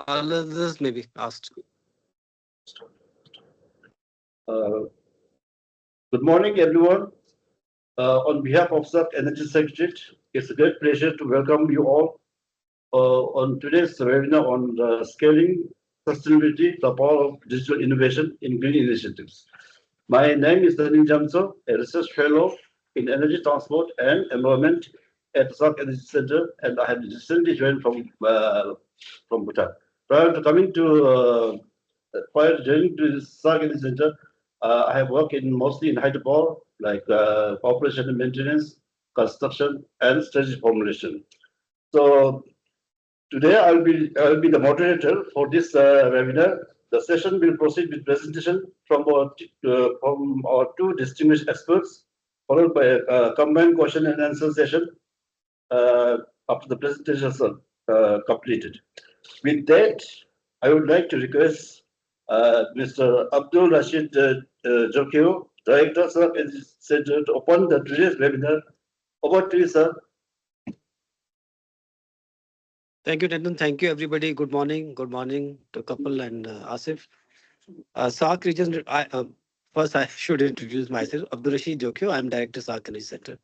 All others may be asked. Uh, Good morning, everyone. On behalf of SAARC Energy Centre, it's a great pleasure to welcome you all on today's webinar on scaling sustainability, the power of digital innovation in green initiatives. My name is Daniel Jamso, a research fellow in energy transport and environment at SAARC Energy Centre, and I have recently joined from Bhutan. Prior to coming to prior to joining to the SAARC Energy Centre, I have worked in mostly in hydropower, like operation and maintenance, construction, and strategy formulation. So today I'll be the moderator for this webinar. The session will proceed with presentation from our two distinguished experts, followed by a combined question and answer session after the presentations are completed. With that, I would like to request Mr. Abdul Rashid Jokio, Director of Energy Centre, to open the today's webinar. Over to you, sir. Thank you, Tendon. Thank you, everybody. Good morning. Good morning to Kapil and Asif. SAARC region. First, I should introduce myself. Abdul Rashid Jokio. I'm Director SAARC Energy Centre.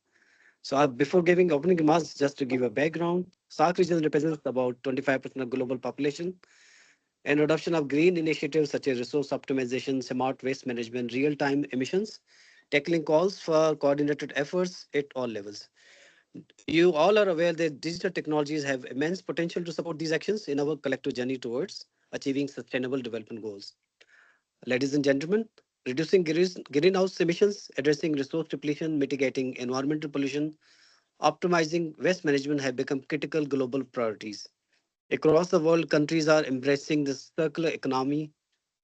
So, before giving opening remarks, just to give a background, SAARC region represents about 25% of global population, and adoption of green initiatives such as resource optimization, smart waste management, real-time emissions, tackling calls for coordinated efforts at all levels. You all are aware that digital technologies have immense potential to support these actions in our collective journey towards achieving sustainable development goals. Ladies and gentlemen, reducing greenhouse emissions, addressing resource depletion, mitigating environmental pollution, optimizing waste management have become critical global priorities. Across the world, countries are embracing the circular economy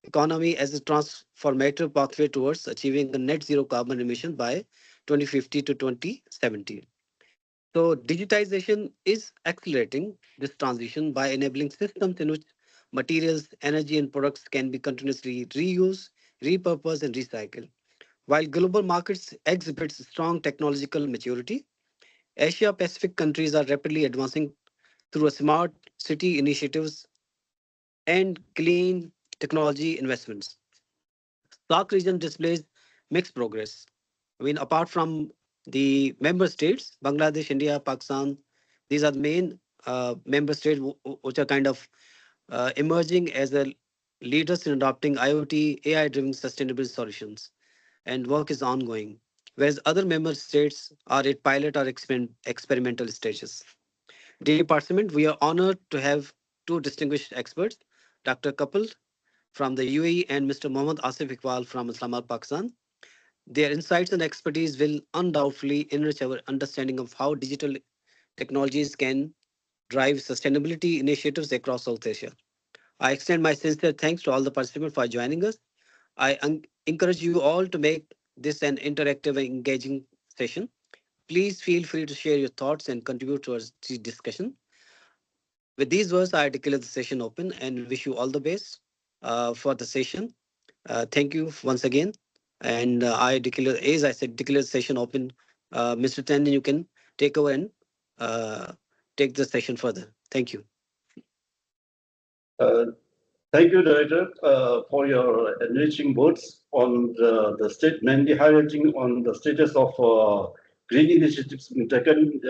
as a transformative pathway towards achieving a net zero carbon emission by 2050 to 2070. So digitization is accelerating this transition by enabling systems in which materials, energy, and products can be continuously reused, repurposed, and recycled. While global markets exhibit strong technological maturity, Asia Pacific countries are rapidly advancing through a smart city initiatives and clean technology investments. SAARC region displays mixed progress. I mean, apart from the member states, Bangladesh, India, Pakistan, these are the main member states which are kind of emerging as the leaders in adopting IoT, AI-driven sustainable solutions, and work is ongoing. Whereas other member states are at pilot or experimental stages. Dear Parliament, we are honored to have two distinguished experts, Dr. Kapil from the UAE and Mr. Mohammad Asif Iqbal from Islamabad, Pakistan. Their insights and expertise will undoubtedly enrich our understanding of how digital technologies can drive sustainability initiatives across South Asia. I extend my sincere thanks to all the participants for joining us. I encourage you all to make this an interactive and engaging session. Please feel free to share your thoughts and contribute towards the discussion. With these words, I declare the session open and wish you all the best for the session. Thank you once again. And I declare, as I said, declare the session open. Mr. Tandon, you can take over and uh, take the session further. Thank you. Uh, Thank you, Director, for your enriching words on the state, mainly highlighting on the status of green initiatives being taken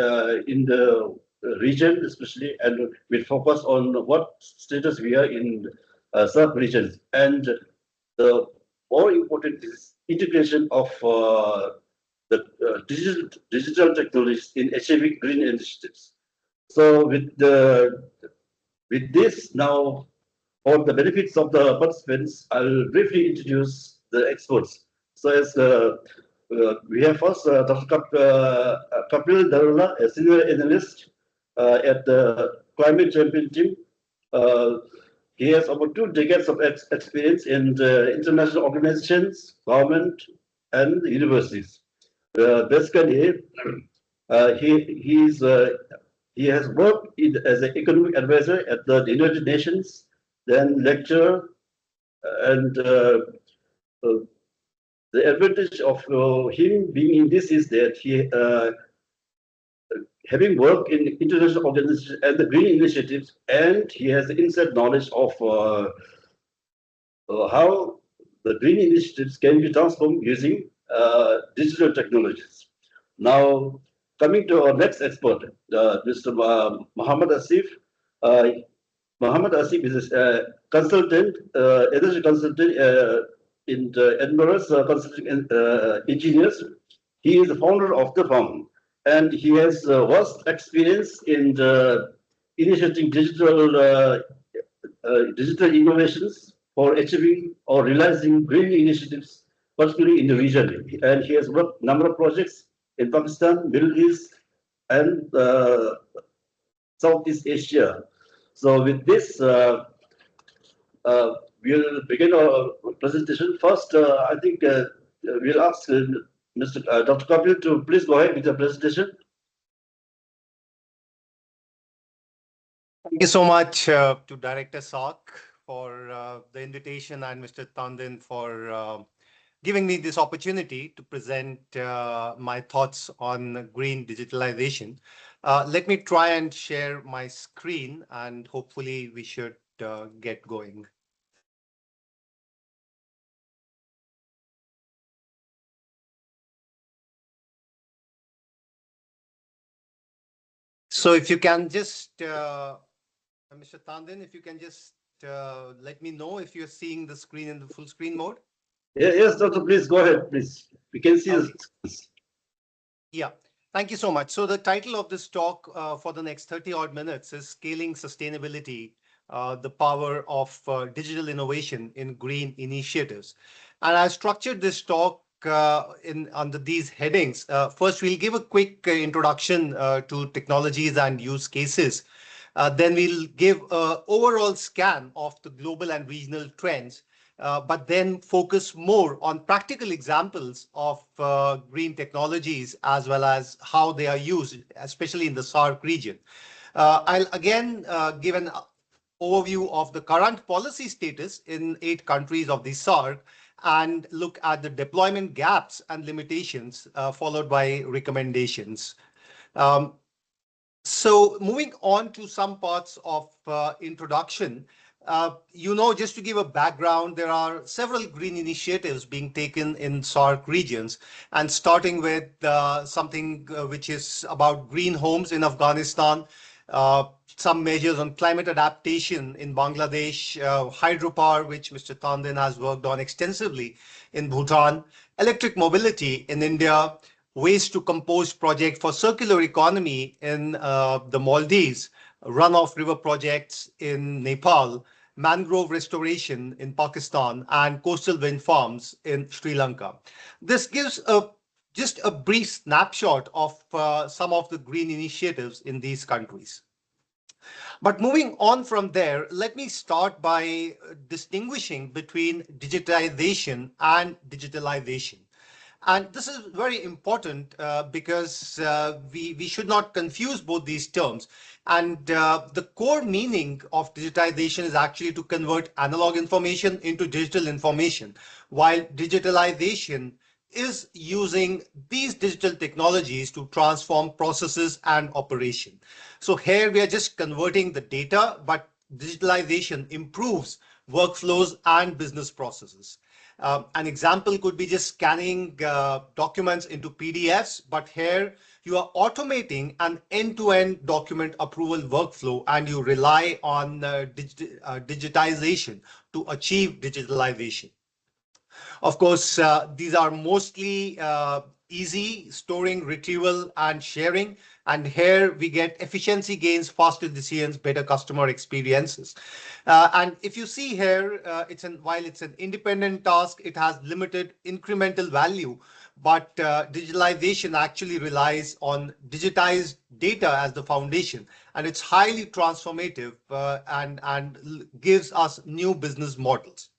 in the region, especially, and with focus on what status we are in sub regions. And the more important is integration of the digital technologies in achieving green initiatives. So with this now, for the benefits of the participants, I'll briefly introduce the experts. So as we have first Dr. Kapil Darula, a senior analyst at the Climate Champion team. Uh, he has over 2 decades of experience in international organizations, government, and universities. Basically, he has worked as an economic advisor at the United Nations, then lecturer, and uh, the advantage of him being in this is that he having worked in international organizations and the green initiatives, and he has inside knowledge of how the green initiatives can be transformed using digital technologies. Now, coming to our next expert, Mr. Muhammad Asif. Uh, Muhammad Asif is a consultant, energy consultant in the Edinburgh's Consulting Engineers. He is the founder of the firm, and he has vast experience in the initiating digital innovations for achieving or realizing green initiatives, particularly in the region. And he has worked number of projects in Pakistan, Middle East, and Southeast Asia. So with this, we'll begin our presentation. First, I think we'll ask Mr. Dr. Kapil to please go ahead with the presentation. Thank you so much to Director SAARC for the invitation and Mr. Tandon for giving me this opportunity to present my thoughts on green digitalization. Let me try and share my screen and hopefully we should get going. So if you can just, Mr. Tandon, if you can just let me know if you're seeing the screen in the full screen mode. Yes, Doctor, please go ahead, please. We can see Okay. this. Yeah, thank you so much. So the title of this talk for the next 30 odd minutes is Scaling Sustainability, the Power of Digital Innovation in Green Initiatives. And I structured this talk under these headings. First, we'll give a quick introduction to technologies and use cases. Then we'll give an overall scan of the global and regional trends, but then focus more on practical examples of green technologies as well as how they are used, especially in the SAARC region. I'll again give an overview of the current policy status in 8 countries of the SAARC and look at the deployment gaps and limitations, followed by recommendations. So moving on to some parts of introduction, just to give a background, there are several green initiatives being taken in SAARC regions, and starting with something which is about green homes in Afghanistan, some measures on climate adaptation in Bangladesh, hydropower, which Mr. Tandon has worked on extensively in Bhutan, electric mobility in India, waste to compost project for circular economy in the Maldives, runoff river projects in Nepal, mangrove restoration in Pakistan, and coastal wind farms in Sri Lanka. This gives just a brief snapshot of some of the green initiatives in these countries. But moving on from there, let me start by distinguishing between digitization and digitalization. And this is very important because we should not confuse both these terms. And the core meaning of digitization is actually to convert analog information into digital information, while digitalization is using these digital technologies to transform processes and operation. So here we are just converting the data, but digitalization improves workflows and business processes. An example could be just scanning documents into PDFs, but here you are automating an end-to-end document approval workflow and you rely on digitization to achieve digitalization. Of course, these are mostly easy storing, retrieval, and sharing. And here we get efficiency gains, faster decisions, better customer experiences. And if you see here, while it's an independent task, it has limited incremental value. But digitalization actually relies on digitized data as the foundation, and it's highly transformative and gives us new business models.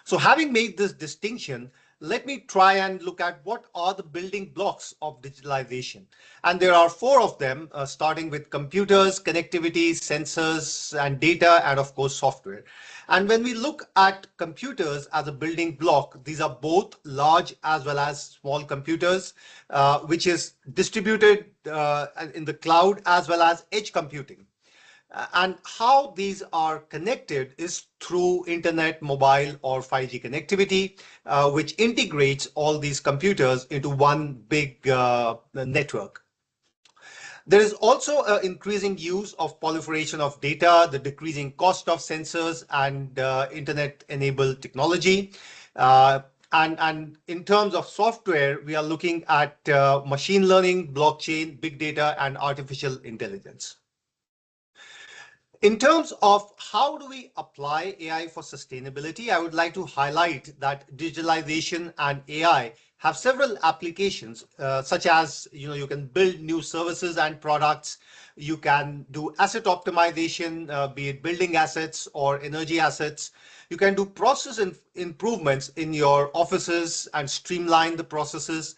So having made this distinction, let me try and look at what are the building blocks of digitalization. And there are four of them, starting with computers, connectivity, sensors, and data, and of course, software. And when we look at computers as a building block, these are both large as well as small computers, which is distributed in the cloud as well as edge computing. And how these are connected is through internet, mobile, or 5G connectivity, which integrates all these computers into one big network. There is also an increasing use of proliferation of data, the decreasing cost of sensors and internet-enabled technology. And in terms of software, we are looking at machine learning, blockchain, big data, and artificial intelligence. In terms of how do we apply AI for sustainability, I would like to highlight that digitalization and AI have several applications, such as you can build new services and products. You can do asset optimization, be it building assets or energy assets. You can do process improvements in your offices and streamline the processes.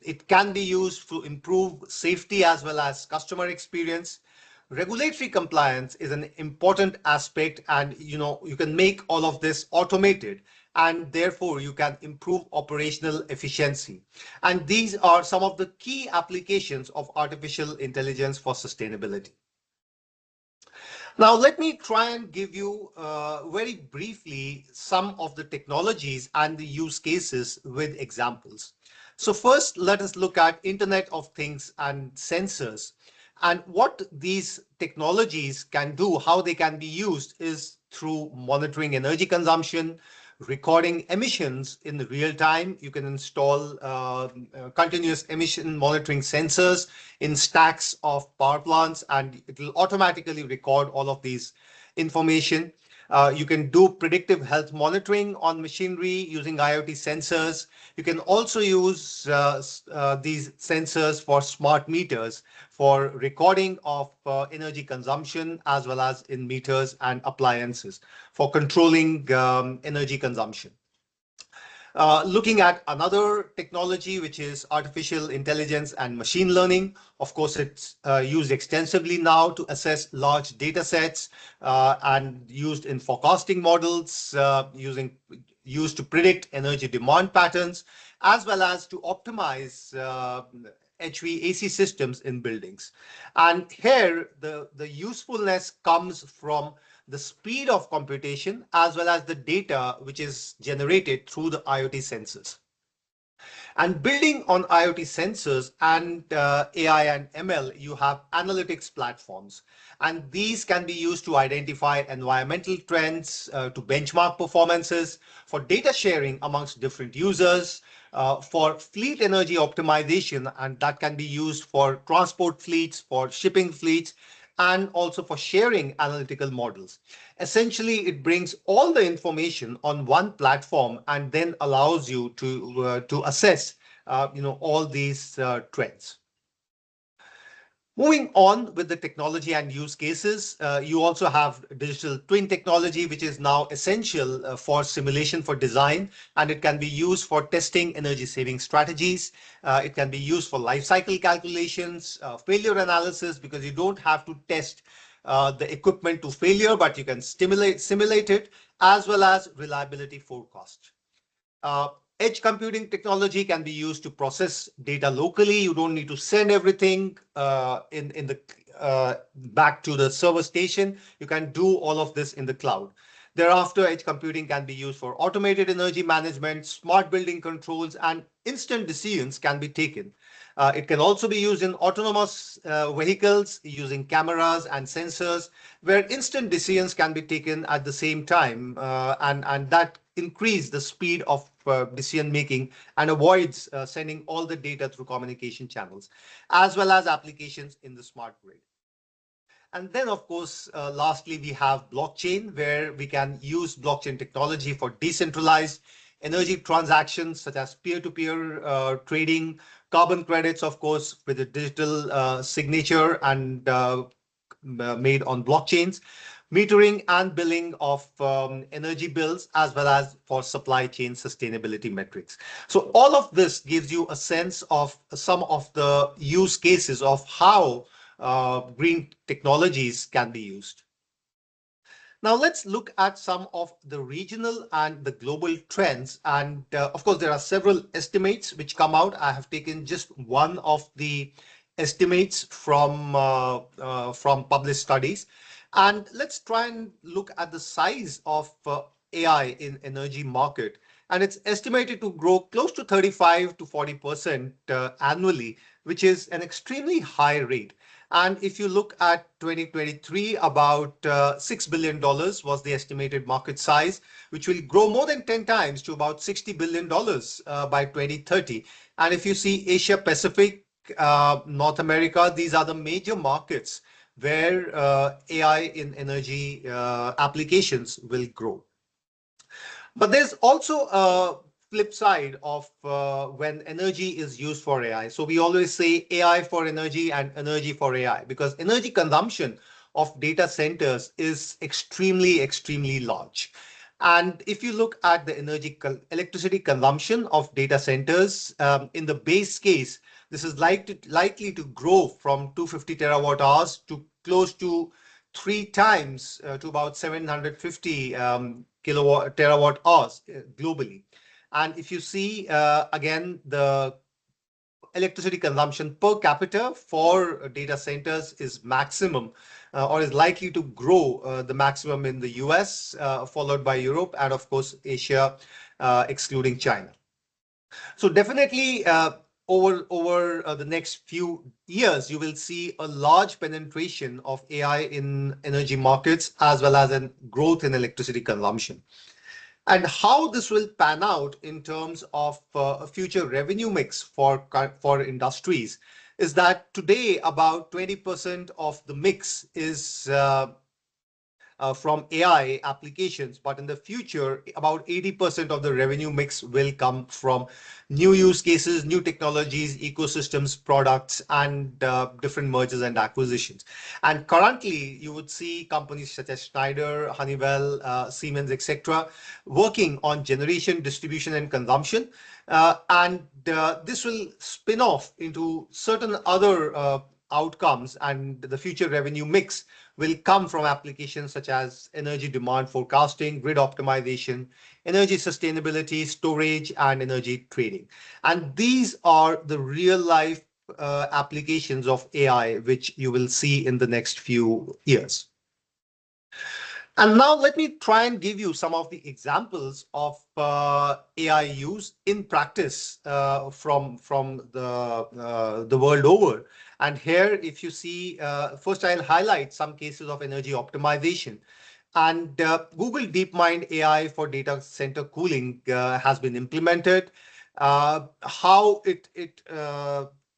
It can be used to improve safety as well as customer experience. Regulatory compliance is an important aspect, and you can make all of this automated, and therefore you can improve operational efficiency. And these are some of the key applications of artificial intelligence for sustainability. Now, let me try and give you very briefly some of the technologies and the use cases with examples. So first, let us look at Internet of Things and sensors. And what these technologies can do, how they can be used, is through monitoring energy consumption, recording emissions in real time. You can install continuous emission monitoring sensors in stacks of power plants, and it will automatically record all of these information. You can do predictive health monitoring on machinery using IoT sensors. You can also use these sensors for smart meters for recording of energy consumption, as well as in meters and appliances for controlling energy consumption. Looking at another technology, which is artificial intelligence and machine learning. Of course, it's used extensively now to assess large data sets and used in forecasting models, used to predict energy demand patterns, as well as to optimize HVAC systems in buildings. And here, the usefulness comes from the speed of computation as well as the data which is generated through the IoT sensors. And building on IoT sensors and AI and ML, you have analytics platforms. And these can be used to identify environmental trends, to benchmark performances, for data sharing amongst different users, for fleet energy optimization, and that can be used for transport fleets, for shipping fleets, and also for sharing analytical models. Essentially, it brings all the information on one platform and then allows you to assess all these trends. Moving on with the technology and use cases, you also have digital twin technology, which is now essential for simulation for design, and it can be used for testing energy saving strategies. It can be used for life cycle calculations, failure analysis, because you don't have to test the equipment to failure, but you can simulate it, as well as reliability forecast. Edge computing technology can be used to process data locally. You don't need to send everything back to the server station. You can do all of this in the cloud. Thereafter, edge computing can be used for automated energy management, smart building controls, and instant decisions can be taken. It can also be used in autonomous vehicles using cameras and sensors, where instant decisions can be taken at the same time, and that increase the speed of decision making and avoids sending all the data through communication channels, as well as applications in the smart grid. And then, of course, lastly, we have blockchain, where we can use blockchain technology for decentralized energy transactions, such as peer-to-peer trading, carbon credits, of course, with a digital signature, and made on blockchains, metering and billing of energy bills, as well as for supply chain sustainability metrics. So all of this gives you a sense of some of the use cases of how green technologies can be used. Now let's look at some of the regional and the global trends. And of course, there are several estimates which come out. I have taken just one of the estimates from published studies. And let's try and look at the size of AI in energy market. And it's estimated to grow close to 35 to 40% annually, which is an extremely high rate. And if you look at 2023, about $6 billion was the estimated market size, which will grow more than 10 times to about $60 billion by 2030. And if you see Asia Pacific, North America, these are the major markets where AI in energy applications will grow. But there's also a flip side of when energy is used for AI. So we always say AI for energy and energy for AI, because energy consumption of data centers is extremely, extremely large. And if you look at the electricity consumption of data centers, in the base case, this is likely to grow from 250 terawatt hours to close to three times to about 750 terawatt hours globally. And if you see, again, the electricity consumption per capita for data centers is maximum or is likely to grow the maximum in the US, followed by Europe, and of course, Asia, excluding China. So definitely over the next few years, you will see a large penetration of AI in energy markets as well as a growth in electricity consumption. And how this will pan out in terms of a future revenue mix for industries is that today about 20% of the mix is from AI applications, but in the future, about 80% of the revenue mix will come from new use cases, new technologies, ecosystems, products, and different mergers and acquisitions. And currently, you would see companies such as Schneider, Honeywell, Siemens, etc., working on generation, distribution, and consumption. And this will spin off into certain other outcomes, and the future revenue mix will come from applications such as energy demand forecasting, grid optimization, energy sustainability, storage, and energy trading. And these are the real life applications of AI, which you will see in the next few years. And now let me try and give you some of the examples of AI use in practice from the world over. And here, if you see, first I'll highlight some cases of energy optimization. And Google DeepMind AI for data center cooling has been implemented. How it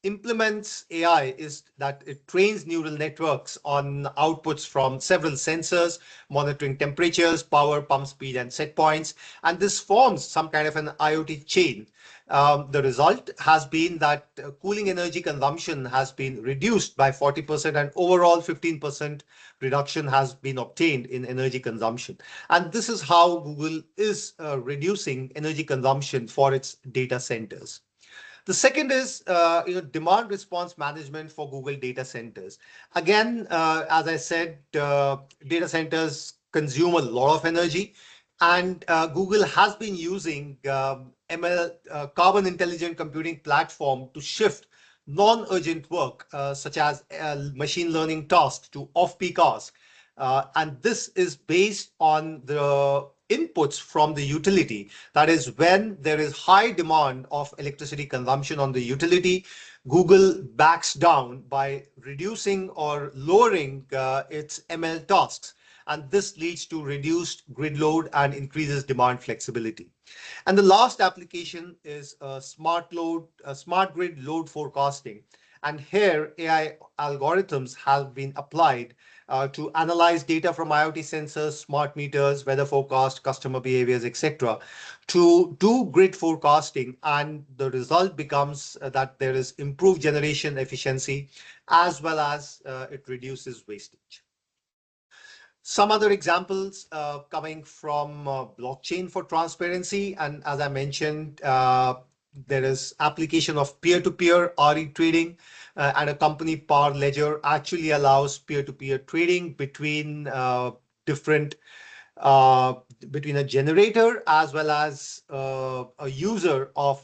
implements AI is that it trains neural networks on outputs from several sensors, monitoring temperatures, power, pump speed, and set points. And this forms some kind of an IoT chain. The result has been that cooling energy consumption has been reduced by 40%, and overall 15% reduction has been obtained in energy consumption. And this is how Google is reducing energy consumption for its data centers. The second is demand response management for Google data centers. Again, as I said, data centers consume a lot of energy, and Google has been using ML, Carbon Intelligent Computing Platform, to shift non-urgent work, such as machine learning tasks, to off-peak hours. And this is based on the inputs from the utility. That is, when there is high demand of electricity consumption on the utility, Google backs down by reducing or lowering its ML tasks. And this leads to reduced grid load and increases demand flexibility. And the last application is smart grid load forecasting. And here AI algorithms have been applied to analyze data from IoT sensors, smart meters, weather forecast, customer behaviors, etc., to do grid forecasting. And the result becomes that there is improved generation efficiency as well as it reduces wastage. Some other examples coming from blockchain for transparency. And as I mentioned, there is application of peer-to-peer RE trading, and a company Power Ledger actually allows peer-to-peer trading between different between a generator as well as a user of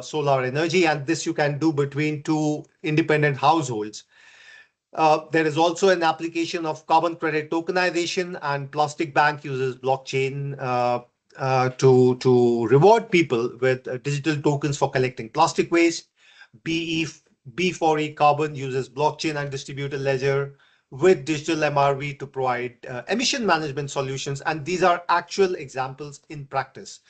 solar energy. And this you can do between two independent households. There is also an application of carbon credit tokenization, and Plastic Bank uses blockchain to reward people with digital tokens for collecting plastic waste. BE, B4E Carbon uses blockchain and distributed ledger with digital MRV to provide emission management solutions. And these are actual examples in practice.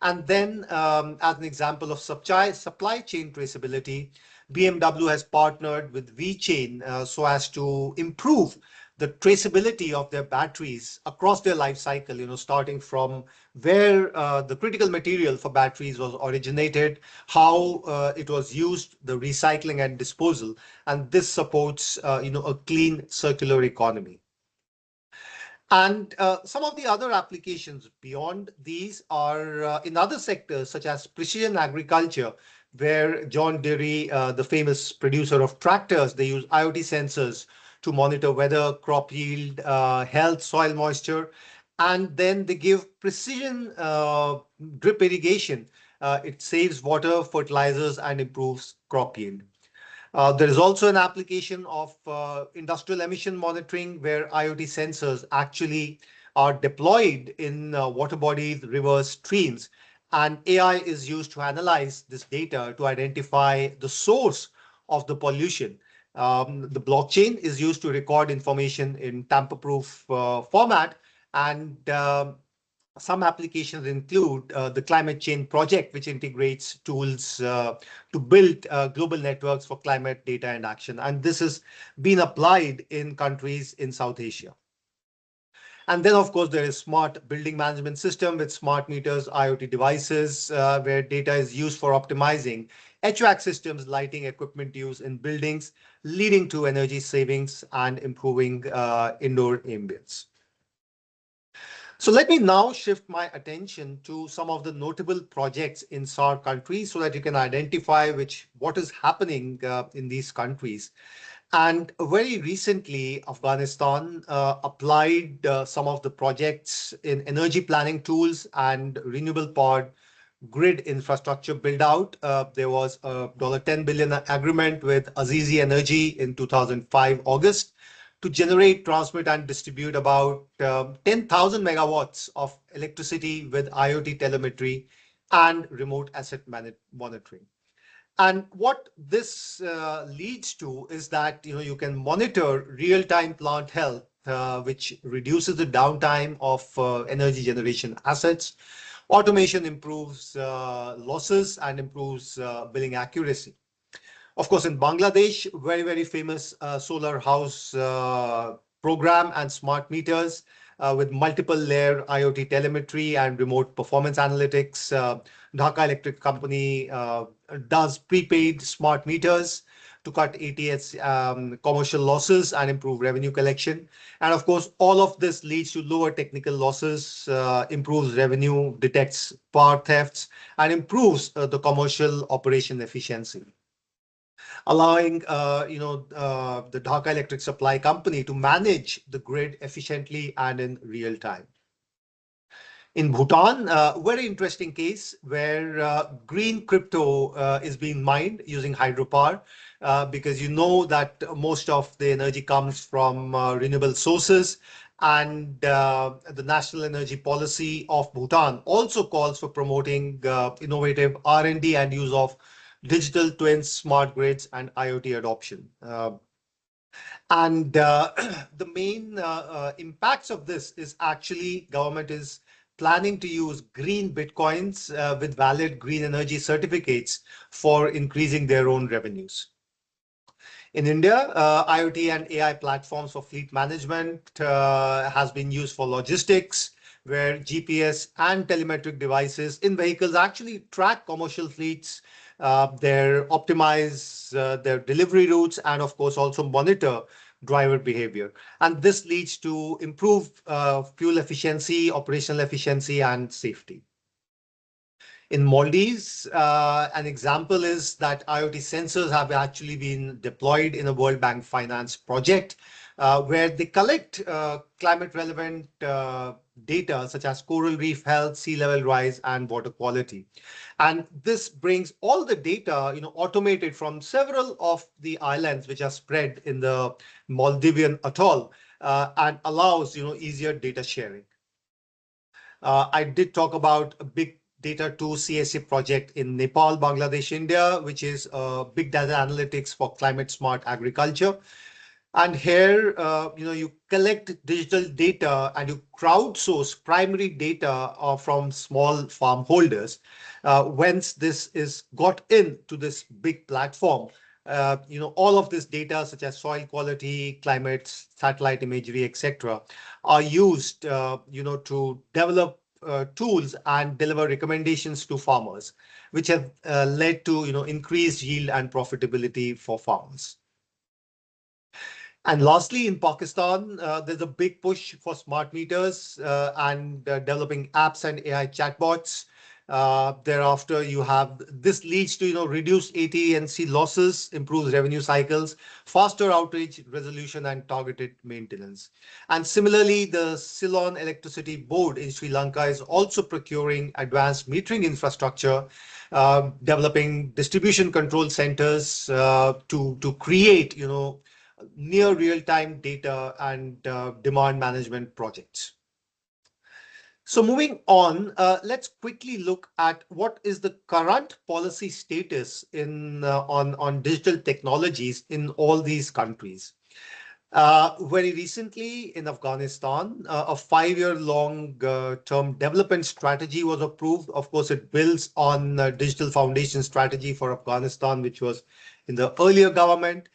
And then, as an example of supply chain traceability, BMW has partnered with VChain so as to improve the traceability of their batteries across their life cycle, starting from where the critical material for batteries was originated, how it was used, the recycling and disposal. And this supports, a clean circular economy. And some of the other applications beyond these are in other sectors, such as precision agriculture, where John Deere, the famous producer of tractors, they use IoT sensors to monitor weather, crop yield, health, soil moisture, and then they give precision drip irrigation. It saves water, fertilizers, and improves crop yield. There is also an application of industrial emission monitoring where IoT sensors actually are deployed in water bodies, rivers, streams, and AI is used to analyze this data to identify the source of the pollution. The blockchain is used to record information in tamper-proof format, and some applications include the Climate Change Project, which integrates tools to build global networks for climate data and action. And this has been applied in countries in South Asia. And then, of course, there is smart building management system with smart meters, IoT devices, where data is used for optimizing HVAC systems, lighting equipment use in buildings, leading to energy savings and improving indoor ambience. So let me now shift my attention to some of the notable projects in SAARC countries so that you can identify what is happening in these countries. And very recently, Afghanistan applied some of the projects in energy planning tools and renewable powered grid infrastructure build out. There was a $10 billion agreement with Azizi Energy in 2005 August to generate, transmit, and distribute about 10,000 megawatts of electricity with IoT telemetry and remote asset monitoring. And what this leads to is that you can monitor real-time plant health, which reduces the downtime of energy generation assets. Automation improves losses and improves billing accuracy. Of course, in Bangladesh, very, very famous solar house program and smart meters with multiple layer IoT telemetry and remote performance analytics. Dhaka Electric Company does prepaid smart meters to cut ATS commercial losses and improve revenue collection. And of course, all of this leads to lower technical losses, improves revenue, detects power thefts, and improves the commercial operation efficiency, allowing the Dhaka Electric Supply Company to manage the grid efficiently and in real time. In Bhutan, a very interesting case where green crypto is being mined using hydropower, because you know that most of the energy comes from renewable sources. And the National Energy Policy of Bhutan also calls for promoting innovative R&D and use of digital twins, smart grids, and IoT adoption. And the main impacts of this is actually government is planning to use green bitcoins with valid green energy certificates for increasing their own revenues. In India, IoT and AI platforms for fleet management has been used for logistics, where GPS and telemetric devices in vehicles actually track commercial fleets, their optimize their delivery routes, and of course also monitor driver behavior. And this leads to improved fuel efficiency, operational efficiency, and safety. In Maldives, an example is that IoT sensors have actually been deployed in a World Bank finance project where they collect climate relevant data such as coral reef health, sea level rise, and water quality. And this brings all the data, automated from several of the islands which are spread in the Maldivian atoll and allows, easier data sharing. I did talk about a big data 2 CSA project in Nepal, Bangladesh, India, which is big data analytics for climate smart agriculture. And here, you collect digital data and you crowdsource primary data from small farm holders. Once this is got into this big platform, all of this data, such as soil quality, climate, satellite imagery, etc., are used, to develop tools and deliver recommendations to farmers, which have led to, increased yield and profitability for farmers. And lastly, in Pakistan, there's a big push for smart meters and developing apps and AI chatbots. Thereafter, you have this leads to reduced AT&C losses, improves revenue cycles, faster outage resolution, and targeted maintenance. And similarly, the Ceylon Electricity Board in Sri Lanka is also procuring advanced metering infrastructure, developing distribution control centers to create near real-time data and demand management projects. So moving on, let's quickly look at what is the current policy status on digital technologies in all these countries. Very recently in Afghanistan, a 5-year long term development strategy was approved. Of course, it builds on digital foundation strategy for Afghanistan, which was in the earlier government.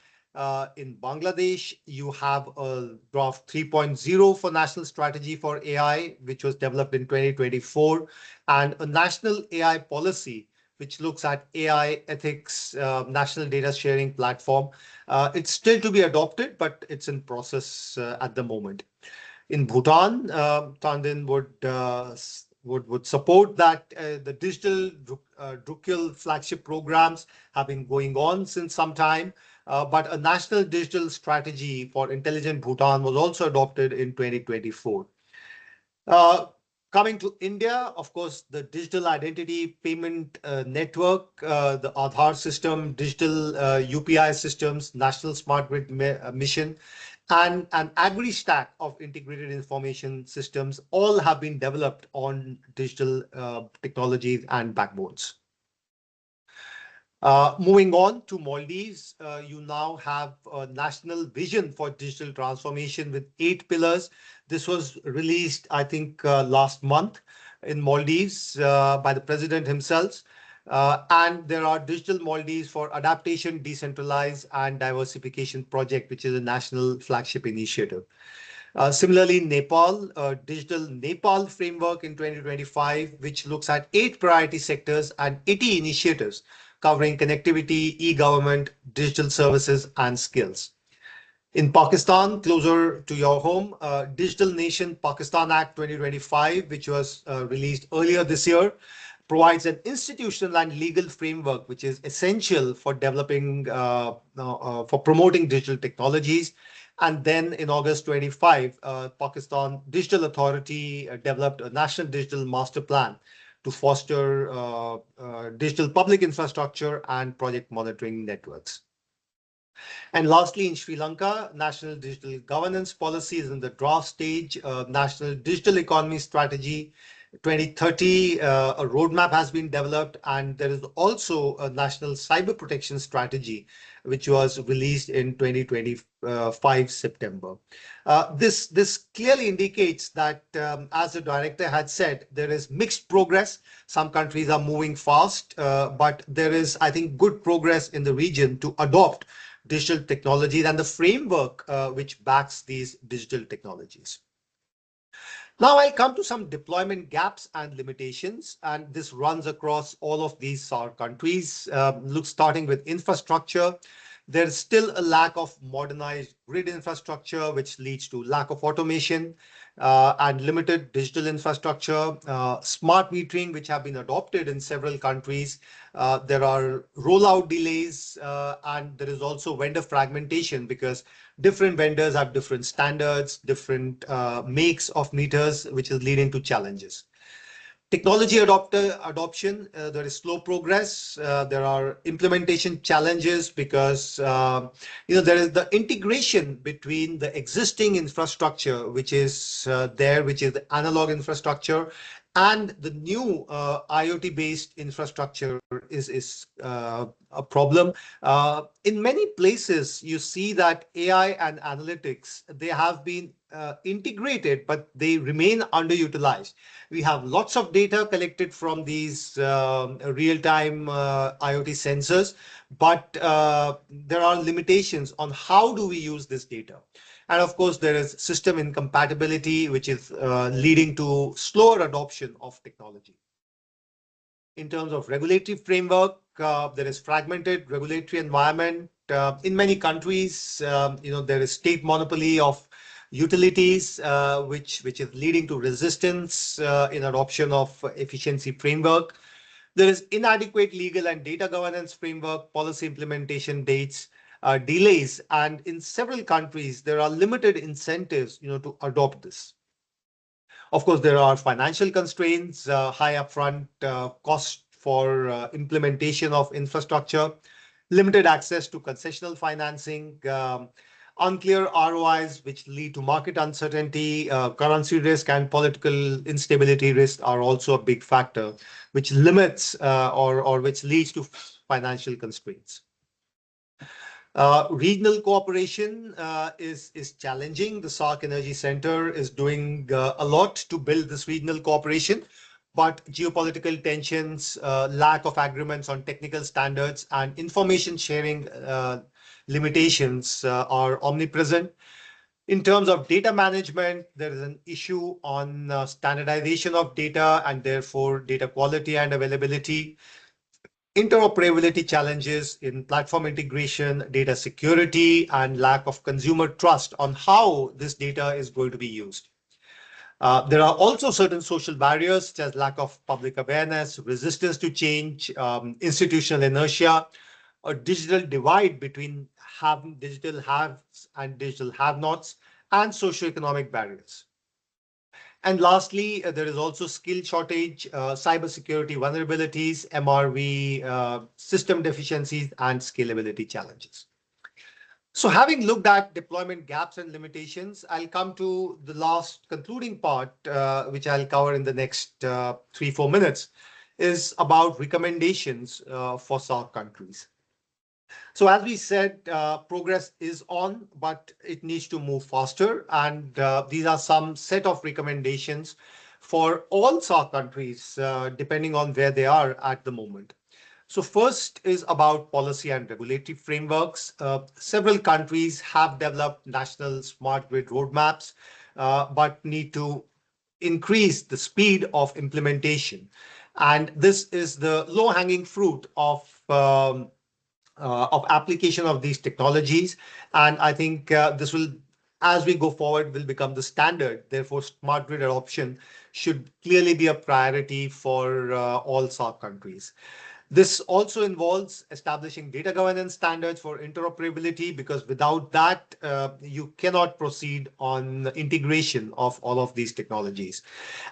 In Bangladesh, you have a draft 3.0 for national strategy for AI, which was developed in 2024, and a national AI policy, which looks at AI ethics, national data sharing platform. It's still to be adopted, but it's in process at the moment. In Bhutan, Tandin would support that the digital Drukgyal flagship programs have been going on since some time. But a national digital strategy for intelligent Bhutan was also adopted in 2024. Coming to India, of course, the digital identity payment network, the Aadhaar system, digital UPI systems, National Smart Grid mission, and an agri-stack of integrated information systems all have been developed on digital technologies and backbones. Moving on to Maldives, you now have a national vision for digital transformation with 8 pillars. This was released, I think, last month in Maldives by the president himself. And there are Digital Maldives for Adaptation, Decentralized and Diversification Project, which is a national flagship initiative. Similarly, Nepal, Digital Nepal Framework in 2025, which looks at 8 priority sectors and 80 initiatives covering connectivity, e-government, digital services, and skills. In Pakistan, closer to your home, Digital Nation Pakistan Act 2025, which was released earlier this year, provides an institutional and legal framework which is essential for developing, for promoting digital technologies. And then in August 25, Pakistan Digital Authority developed a national digital master plan to foster digital public infrastructure and project monitoring networks. And lastly, in Sri Lanka, National Digital Governance Policy is in the draft stage. National Digital Economy Strategy 2030, a roadmap has been developed, and there is also a National Cyber Protection Strategy, which was released in 2025 September. This clearly indicates that, as the director had said, there is mixed progress. Some countries are moving fast, but there is, I think, good progress in the region to adopt digital technologies and the framework which backs these digital technologies. Now I'll come to some deployment gaps and limitations, and this runs across all of these SAARC countries. Look, starting with infrastructure, there's still a lack of modernized grid infrastructure, which leads to lack of automation and limited digital infrastructure. Smart metering, which have been adopted in several countries. There are rollout delays, and there is also vendor fragmentation because different vendors have different standards, different makes of meters, which is leading to challenges. Technology adoption, there is slow progress. There are implementation challenges because there is the integration between the existing infrastructure, which is which is the analog infrastructure, and the new IoT-based infrastructure is a problem. In many places, you see that AI and analytics, they have been integrated, but they remain underutilized. We have lots of data collected from these real-time IoT sensors, but there are limitations on how do we use this data. And of course, there is system incompatibility, which is leading to slower adoption of technology. In terms of regulatory framework, there is fragmented regulatory environment. In many countries, there is state monopoly of utilities, which is leading to resistance in adoption of efficiency framework. There is inadequate legal and data governance framework, policy implementation dates, delays, and in several countries, there are limited incentives, to adopt this. Of course, there are financial constraints, high upfront cost for implementation of infrastructure, limited access to concessional financing, unclear ROIs, which lead to market uncertainty, currency risk and political instability risk are also a big factor, which limits or which leads to financial constraints. Regional cooperation is challenging. The SAARC Energy Centre is doing a lot to build this regional cooperation, but geopolitical tensions, lack of agreements on technical standards, and information sharing limitations are omnipresent. In terms of data management, there is an issue on standardization of data and therefore data quality and availability. Interoperability challenges in platform integration, data security, and lack of consumer trust on how this data is going to be used. There are also certain social barriers, such as lack of public awareness, resistance to change, institutional inertia, a digital divide between digital haves and digital have-nots, and socioeconomic barriers. And lastly, there is also skill shortage, cybersecurity vulnerabilities, MRV, system deficiencies, and scalability challenges. So having looked at deployment gaps and limitations, I'll come to the last concluding part, which I'll cover in the next 3-4 minutes, is about recommendations for SAARC countries. So as we said, progress is on, but it needs to move faster. And these are some set of recommendations for all SAARC countries, depending on where they are at the moment. So first is about policy and regulatory frameworks. Several countries have developed national smart grid roadmaps, but need to increase the speed of implementation. And this is the low-hanging fruit of application of these technologies. And I think this will, as we go forward, will become the standard. Therefore, smart grid adoption should clearly be a priority for all SAARC countries. This also involves establishing data governance standards for interoperability, because without that, you cannot proceed on integration of all of these technologies.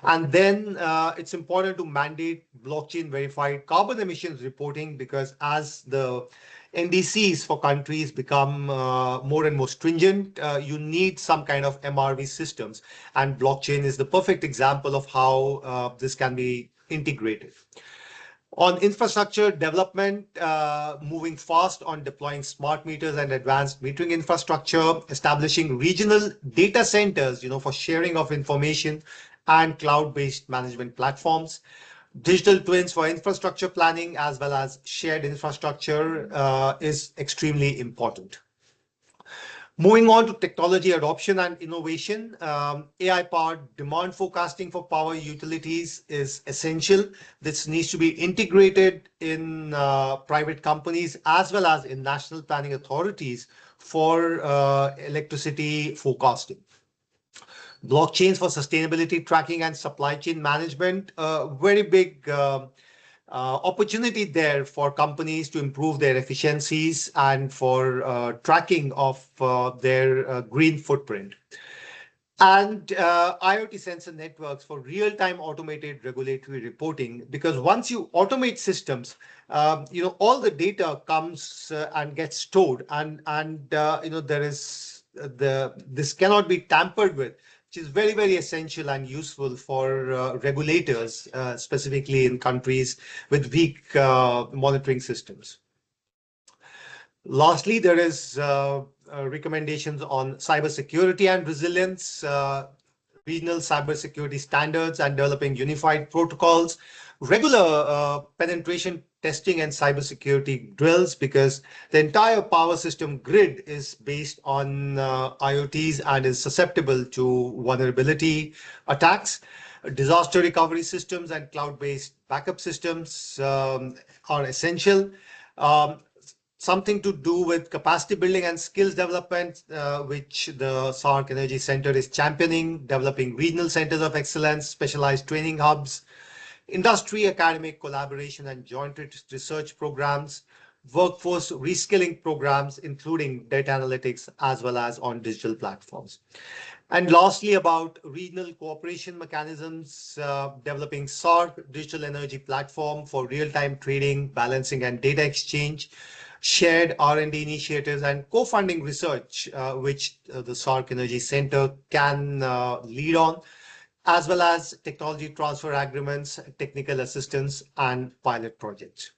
And then it's important to mandate blockchain verified carbon emissions reporting, because as the NDCs for countries become more and more stringent, you need some kind of MRV systems. And blockchain is the perfect example of how this can be integrated. On infrastructure development, moving fast on deploying smart meters and advanced metering infrastructure, establishing regional data centers, for sharing of information and cloud-based management platforms, Digital twins for infrastructure planning as well as shared infrastructure is extremely important. Moving on to technology adoption and innovation, AI-powered demand forecasting for power utilities is essential. This needs to be integrated in private companies as well as in national planning authorities for electricity forecasting. Blockchains for sustainability tracking and supply chain management, very big opportunity there for companies to improve their efficiencies and for tracking of their green footprint. And IoT sensor networks for real-time automated regulatory reporting, because once you automate systems, all the data comes and gets stored, and there is this cannot be tampered with, which is very, very essential and useful for regulators, specifically in countries with weak monitoring systems. Lastly, there is recommendations on cybersecurity and resilience, regional cybersecurity standards and developing unified protocols, regular penetration testing and cybersecurity drills, because the entire power system grid is based on IoTs and is susceptible to vulnerability attacks. Disaster recovery systems and cloud-based backup systems are essential. Something to do with capacity building and skills development, which the SAARC Energy Centre is championing, developing regional centers of excellence, specialized training hubs, industry academic collaboration and joint research programs, workforce reskilling programs, including data analytics, as well as on digital platforms. And lastly, about regional cooperation mechanisms, developing SAARC Digital Energy Platform for real-time trading, balancing, and data exchange, shared R&D initiatives, and co-funding research, which the SAARC Energy Centre can lead on, as well as technology transfer agreements, technical assistance, and pilot projects.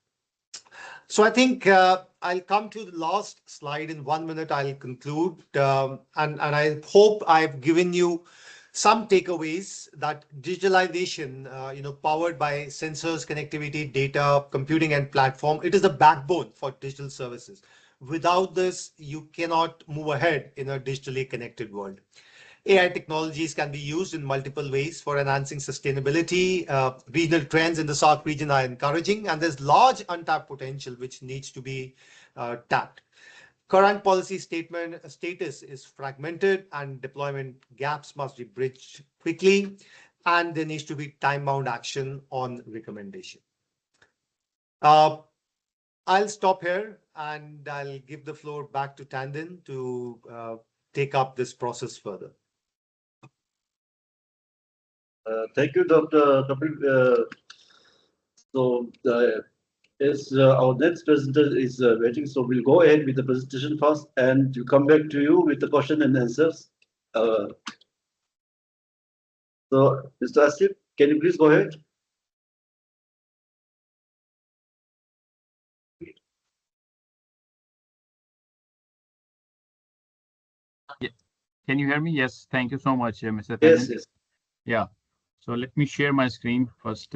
So I think I'll come to the last slide in 1 minute. I'll conclude, and I hope I've given you some takeaways that digitalization, powered by sensors, connectivity, data, computing, and platform, it is the backbone for digital services. Without this, you cannot move ahead in a digitally connected world. AI technologies can be used in multiple ways for enhancing sustainability. Regional trends in the SAARC region are encouraging, and there's large untapped potential which needs to be tapped. Current policy status is fragmented, and deployment gaps must be bridged quickly, and there needs to be time-bound action on recommendation. I'll stop here, and I'll give the floor back to Tandon to take up this process further. Thank you, Dr. Kapil. As our next presenter is waiting, so we'll go ahead with the presentation first, and we'll come back to you with the question and answers. So, Mr. Asif, can you please go ahead? Yeah. Can you hear me? Yes. Thank you so much, Mr. Yes, Tandon. yes. Yeah. So let me share my screen first.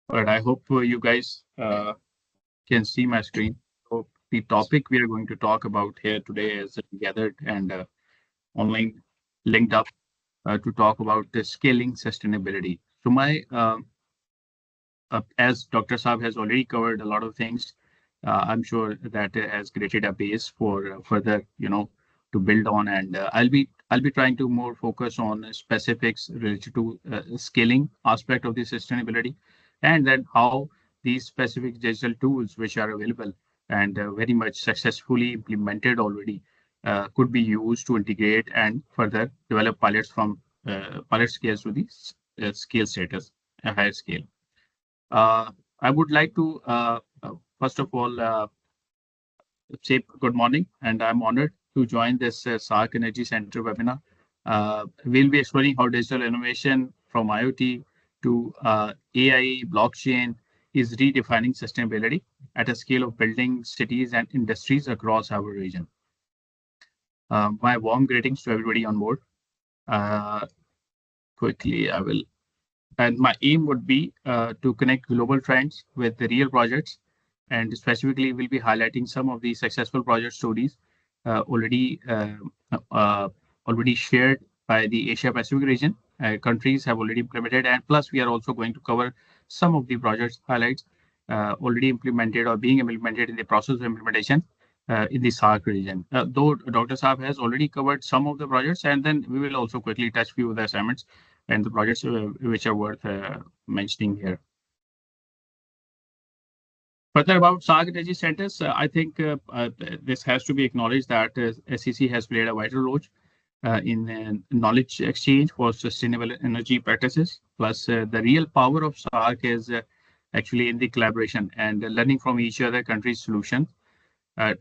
But I hope you guys can see my screen. So the topic we are going to talk about here today is gathered and online linked up to talk about the scaling sustainability. So my as Dr. Saab has already covered a lot of things, I'm sure that has created a base for further, to build on. And I'll be trying to more focus on specifics related to scaling aspect of the sustainability, and then how these specific digital tools which are available and very much successfully implemented already could be used to integrate and further develop pilots from pilot scales to the scale status, a higher scale. I would like to first of all say good morning, and I'm honored to join this SAARC Energy Centre webinar. We'll be exploring how digital innovation from IoT to AI, blockchain is redefining sustainability at a scale of building cities and industries across our region. My warm greetings to everybody on board. Quickly, I will. And my aim would be to connect global trends with the real projects, and specifically, we'll be highlighting some of the successful project stories uh, already uh, uh, already shared by the Asia Pacific region. Countries have already implemented, and plus, we are also going to cover some of the projects highlights already implemented or being implemented in the process of implementation in the SAARC region. Though Dr. Saab has already covered some of the projects, and then we will also quickly touch few of the assignments and the projects which are worth mentioning here. Further about SAARC Energy Centers, I think this has to be acknowledged that SEC has played a vital role in knowledge exchange for sustainable energy practices. Plus, the real power of SAARC is actually in the collaboration and learning from each other country's solutions. And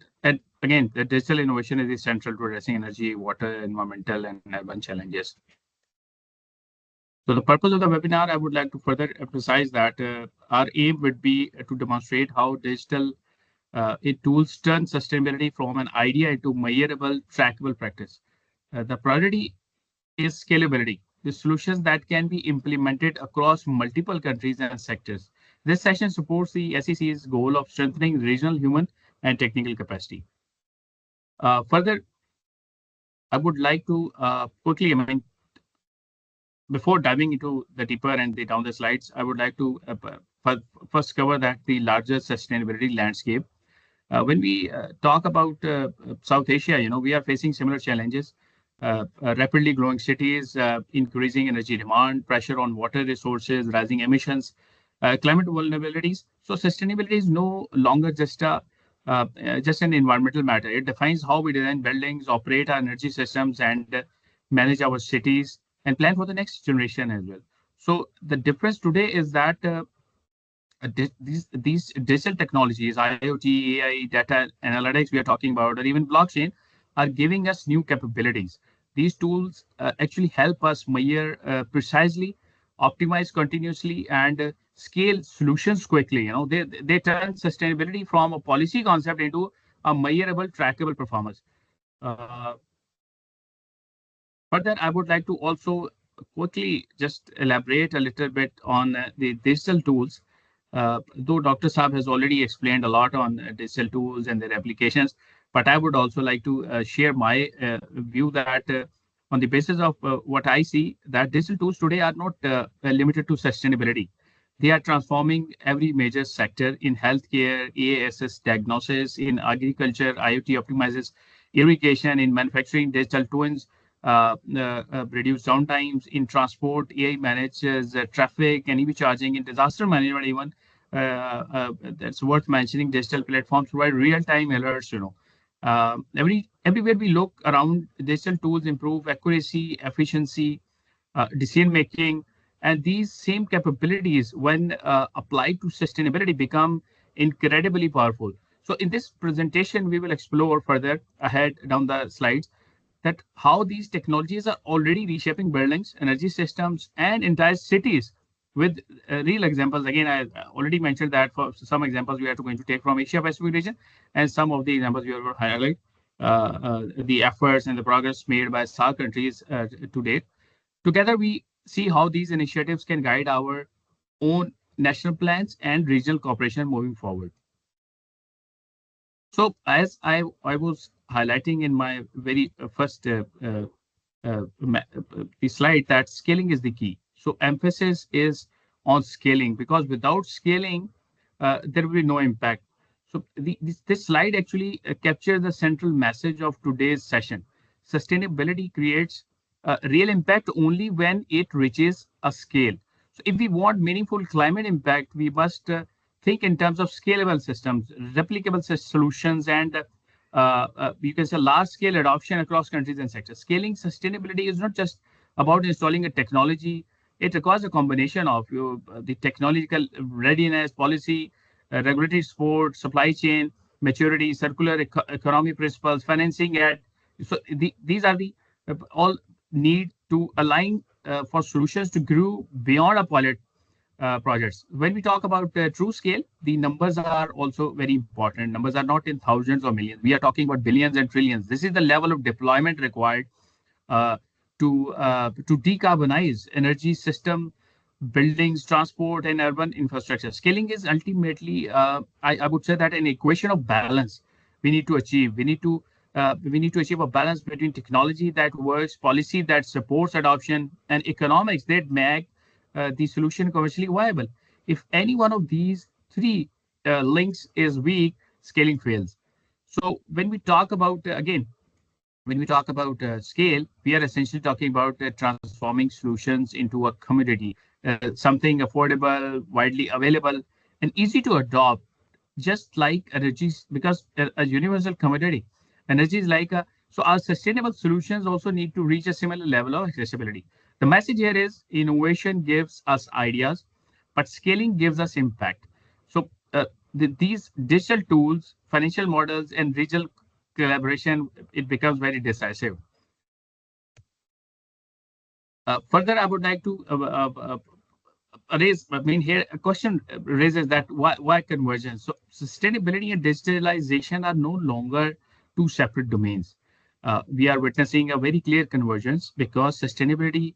again, the digital innovation is essential to addressing energy, water, environmental, and urban challenges. So the purpose of the webinar, I would like to further emphasize that our aim would be to demonstrate how digital tools turn sustainability from an idea into measurable, trackable practice. The priority is scalability, the solutions that can be implemented across multiple countries and sectors. This session supports the SEC's goal of strengthening regional human and technical capacity. Further, I would like to quickly, before diving into the deeper and down the slides, I would like to first cover that the larger sustainability landscape. When we talk about South Asia, we are facing similar challenges. Rapidly growing cities, increasing energy demand, pressure on water resources, rising emissions, climate vulnerabilities. So sustainability is no longer just an environmental matter. It defines how we design buildings, operate our energy systems, and manage our cities and plan for the next generation as well. So the difference today is that these digital technologies, IoT, AI, data analytics we are talking about, or even blockchain, are giving us new capabilities. These tools actually help us measure precisely, optimize continuously, and scale solutions quickly. They turn sustainability from a policy concept into a measurable, trackable performance. Further, I would like to also quickly just elaborate a little bit on the digital tools. Though Dr. Saab has already explained a lot on digital tools and their applications, but I would also like to share my view that on the basis of what I see, that digital tools today are not limited to sustainability. They are transforming every major sector in healthcare, AASS diagnosis, in agriculture, IoT optimizes irrigation, in manufacturing, digital twins reduce downtimes, in transport, AI manages traffic and EV charging, in disaster management even. That's worth mentioning. Digital platforms provide real-time alerts. Everywhere we look around, digital tools improve accuracy, efficiency, decision making, and these same capabilities, when applied to sustainability, become incredibly powerful. So in this presentation, we will explore further ahead down the slides that how these technologies are already reshaping buildings, energy systems, and entire cities with real examples. Again, I already mentioned that for some examples we are going to take from Asia Pacific region, and some of the examples we will highlight the efforts and the progress made by SAARC countries to date. Together, we see how these initiatives can guide our own national plans and regional cooperation moving forward. So as I was highlighting in my very first the slide, that scaling is the key. So emphasis is on scaling, because without scaling, there will be no impact. So this slide actually captures the central message of today's session. Sustainability creates real impact only when it reaches a scale. So if we want meaningful climate impact, we must think in terms of scalable systems, replicable solutions, and you can say large-scale adoption across countries and sectors. Scaling sustainability is not just about installing a technology. It requires a combination of the technological readiness, policy, regulatory support, supply chain maturity, circular economy principles, financing. So these are the all need to align for solutions to grow beyond a pilot projects. When we talk about true scale, the numbers are also very important. Numbers are not in thousands or millions. We are talking about billions and trillions. This is the level of deployment required uh, to decarbonize energy system, buildings, transport, and urban infrastructure. Scaling is ultimately, I would say that an equation of balance we need to achieve. We need to achieve a balance between technology that works, policy that supports adoption, and economics that make the solution commercially viable. If any one of these three links is weak, scaling fails. So when we talk about again, when we talk about scale, we are essentially talking about transforming solutions into a commodity, something affordable, widely available, and easy to adopt, just like energy, because a universal commodity. Energy is like a, so our sustainable solutions also need to reach a similar level of accessibility. The message here is innovation gives us ideas, but scaling gives us impact. So these digital tools, financial models, and regional collaboration, it becomes very decisive. Further, I would like to raise, I mean, here a question raises that why convergence? So sustainability and digitalization are no longer two separate domains. We are witnessing a very clear convergence because sustainability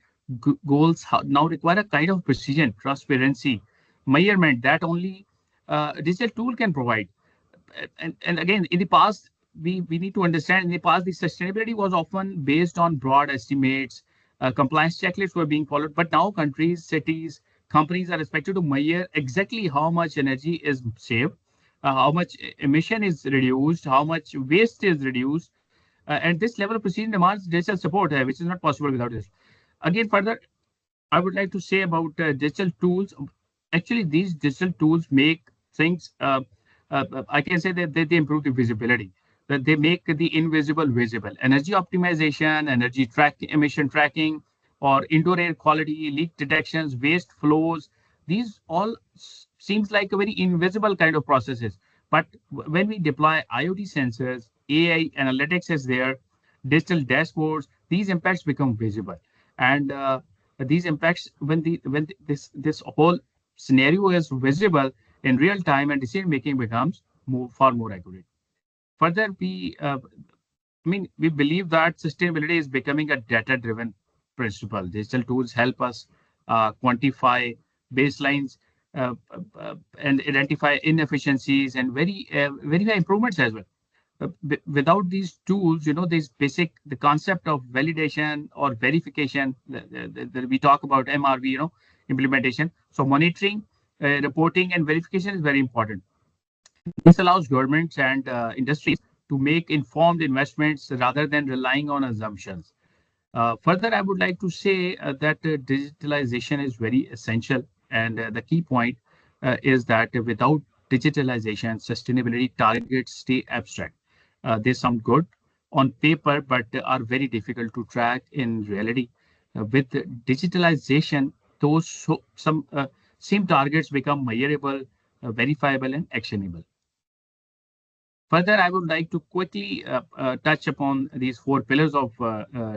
goals now require a kind of precision, transparency, measurement that only a digital tool can provide. And again, in the past, we need to understand in the past, the sustainability was often based on broad estimates, compliance checklists were being followed, but now countries, cities, companies are expected to measure exactly how much energy is saved, how much emission is reduced, how much waste is reduced, and this level of precision demands digital support, which is not possible without this. Again, further, I would like to say about digital tools. Actually, these digital tools make things, I can say that they improve the visibility, that they make the invisible visible. Energy optimization, energy emission tracking, or indoor air quality, leak detections, waste flows, these all seems like a very invisible kind of processes. But when we deploy IoT sensors, AI analytics is there, digital dashboards, these impacts become visible. And these impacts, this whole scenario is visible in real time, and decision making becomes far more accurate. Further, we believe that sustainability is becoming a data driven principle. Digital tools help us quantify baselines, and identify inefficiencies and verify improvements as well. Without these tools, this basic, the concept of validation or verification, we talk about MRV, implementation. So monitoring, reporting, and verification is very important. This allows governments and industries to make informed investments rather than relying on assumptions. Further, I would like to say that digitalization is very essential. And the key point is that without digitalization, sustainability targets stay abstract. They sound good on paper, but are very difficult to track in reality. With digitalization, those some same targets become measurable, verifiable, and actionable. Further, I would like to quickly touch upon these four pillars of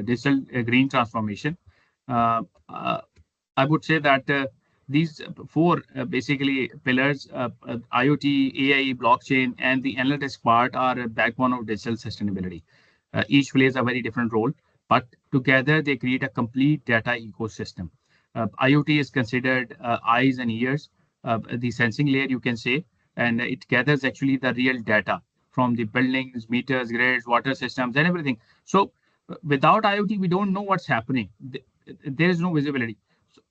digital green transformation. Uh, uh, I would say that these four basically pillars, IoT, AI, blockchain, and the analytics part are a backbone of digital sustainability. Each plays a very different role, but together they create a complete data ecosystem. IoT is considered eyes and ears, the sensing layer, you can say, and it gathers actually the real data from the buildings, meters, grids, water systems, and everything. So without IoT, we don't know what's happening. There is no visibility.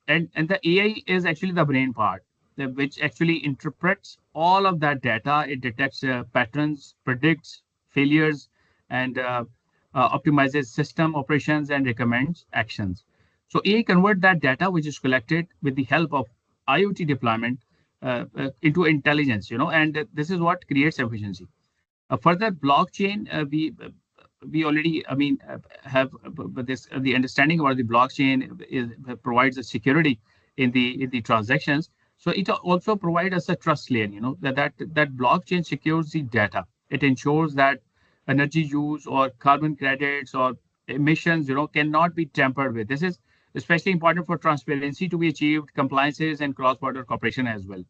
And the AI is actually the brain part, which actually interprets all of that data. It detects patterns, predicts failures, and optimizes system operations and recommends actions. So AI convert that data, which is collected with the help of IoT deployment, into intelligence, and this is what creates efficiency. Further, blockchain, we already, have this the understanding about the blockchain provides a security in the transactions. So it also provides us a trust layer. That blockchain secures the data. It ensures that energy use or carbon credits or emissions, cannot be tampered with. This is especially important for transparency to be achieved, compliances, and cross-border cooperation as well.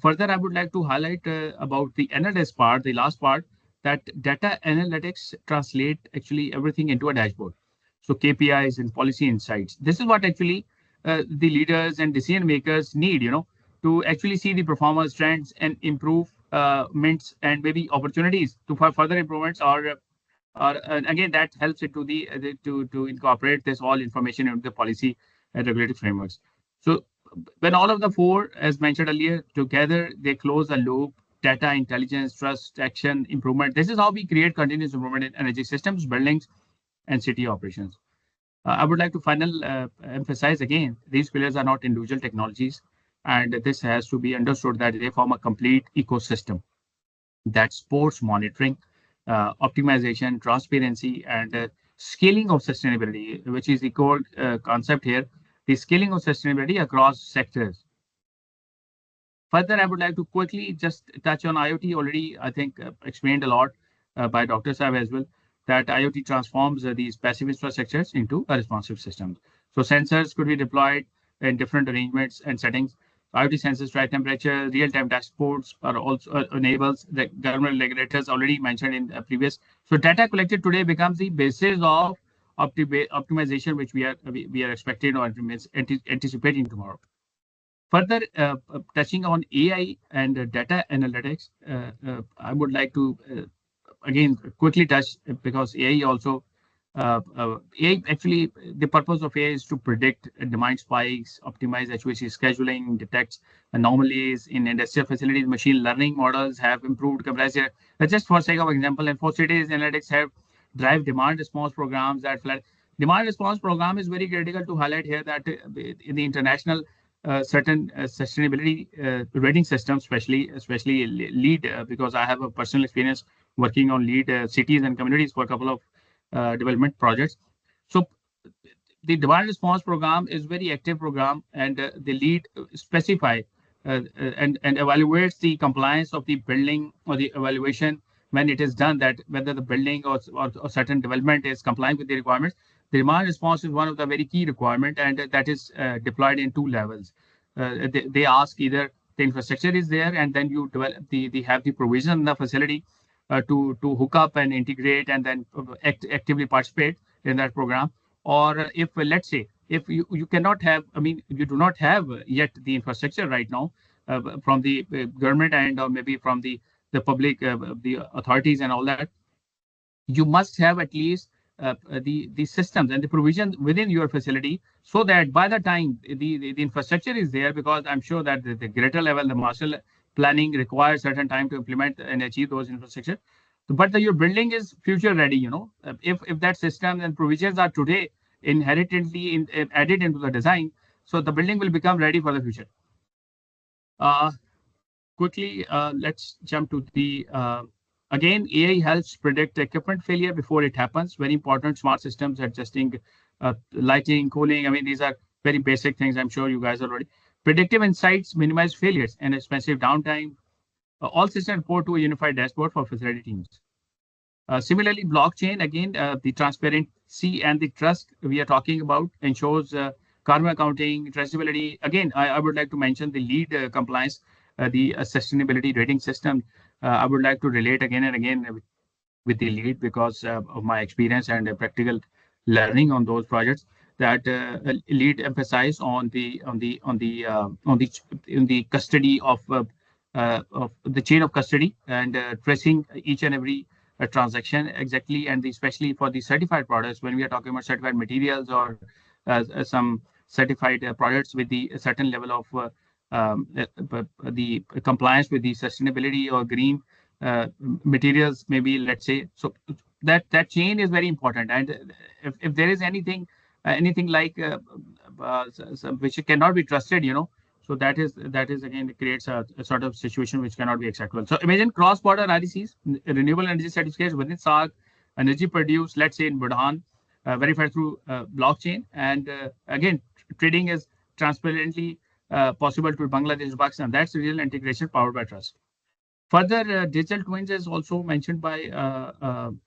Further, I would like to highlight about the analytics part, the last part, that data analytics translate actually everything into a dashboard. So KPIs and policy insights. This is what actually the leaders and decision makers need, to actually see the performance trends and improvements and maybe opportunities to for further improvements or again that helps it to to incorporate this all information into the policy and regulatory frameworks. So when all of the four, as mentioned earlier, together they close the loop: data, intelligence, trust, action, improvement. This is how we create continuous improvement in energy systems, buildings, and city operations. I would like to emphasize again, these pillars are not individual technologies, and this has to be understood that they form a complete ecosystem that supports monitoring, optimization, transparency, and scaling of sustainability, which is the core concept here, the scaling of sustainability across sectors. Further, I would like to quickly just touch on IoT. Already, I think, explained a lot by Dr. Saab as well, that IoT transforms these passive infrastructures into a responsive system. So sensors could be deployed in different arrangements and settings. IoT sensors track temperature, real-time dashboards are also enables the government regulators already mentioned in previous. So data collected today becomes the basis of optimization, which we are expecting or anticipating tomorrow. Further, touching on AI and data analytics, I would like to again quickly touch, because AI also AI actually, the purpose of AI is to predict demand spikes, optimize HVAC scheduling, detects anomalies in industrial facilities. Machine learning models have improved compressor. Just for sake of example, and for cities, analytics have drive demand response programs that flat. Demand response program is very critical to highlight here that in the international certain sustainability rating systems, especially lead, because I have a personal experience working on lead cities and communities for a couple of development projects. So the demand response program is very active program, and the lead specify and evaluates the compliance of the building, or the evaluation when it is done, that whether the building or certain development is complying with the requirements. The demand response is one of the very key requirement, and that is deployed in two levels. They ask either the infrastructure is there, and then you develop the have the provision in the facility to hook up and integrate, and then actively participate in that program. Or if let's say if you cannot have, I mean, you do not have yet the infrastructure right now from the government and or maybe from the public, the authorities and all that, you must have at least the systems and the provision within your facility, so that by the time the infrastructure is there, because I'm sure that the greater level, the master planning requires certain time to implement and achieve those infrastructure. But your building is future ready, if that system and provisions are today inherently added into the design, so the building will become ready for the future. Quickly, let's jump to the again, AI helps predict equipment failure before it happens. Very important. Smart systems adjusting lighting, cooling. I mean, these are very basic things. I'm sure you guys already. Predictive insights minimize failures and expensive downtime. All systems report to a unified dashboard for facility teams. Similarly, blockchain, again, the transparency and the trust we are talking about ensures carbon accounting, traceability. Again, I would like to mention the lead compliance, the sustainability rating system. I would like to relate again and again with the lead, because of my experience and practical learning on those projects, that lead emphasize on the custody of the chain of custody, and tracing each and every transaction exactly, and especially for the certified products, when we are talking about certified materials or some certified products with the certain level of the compliance with the sustainability or green materials, maybe, let's say. So that chain is very important, and if there is anything like which cannot be trusted, so that is again creates a sort of situation which cannot be acceptable. So imagine cross-border RECs, renewable energy certificates within SAARC, energy produced, let's say in Bhutan, verified through blockchain, and again, trading is transparently possible to Bangladesh, Pakistan. That's real integration powered by trust. Further, digital twins is also mentioned by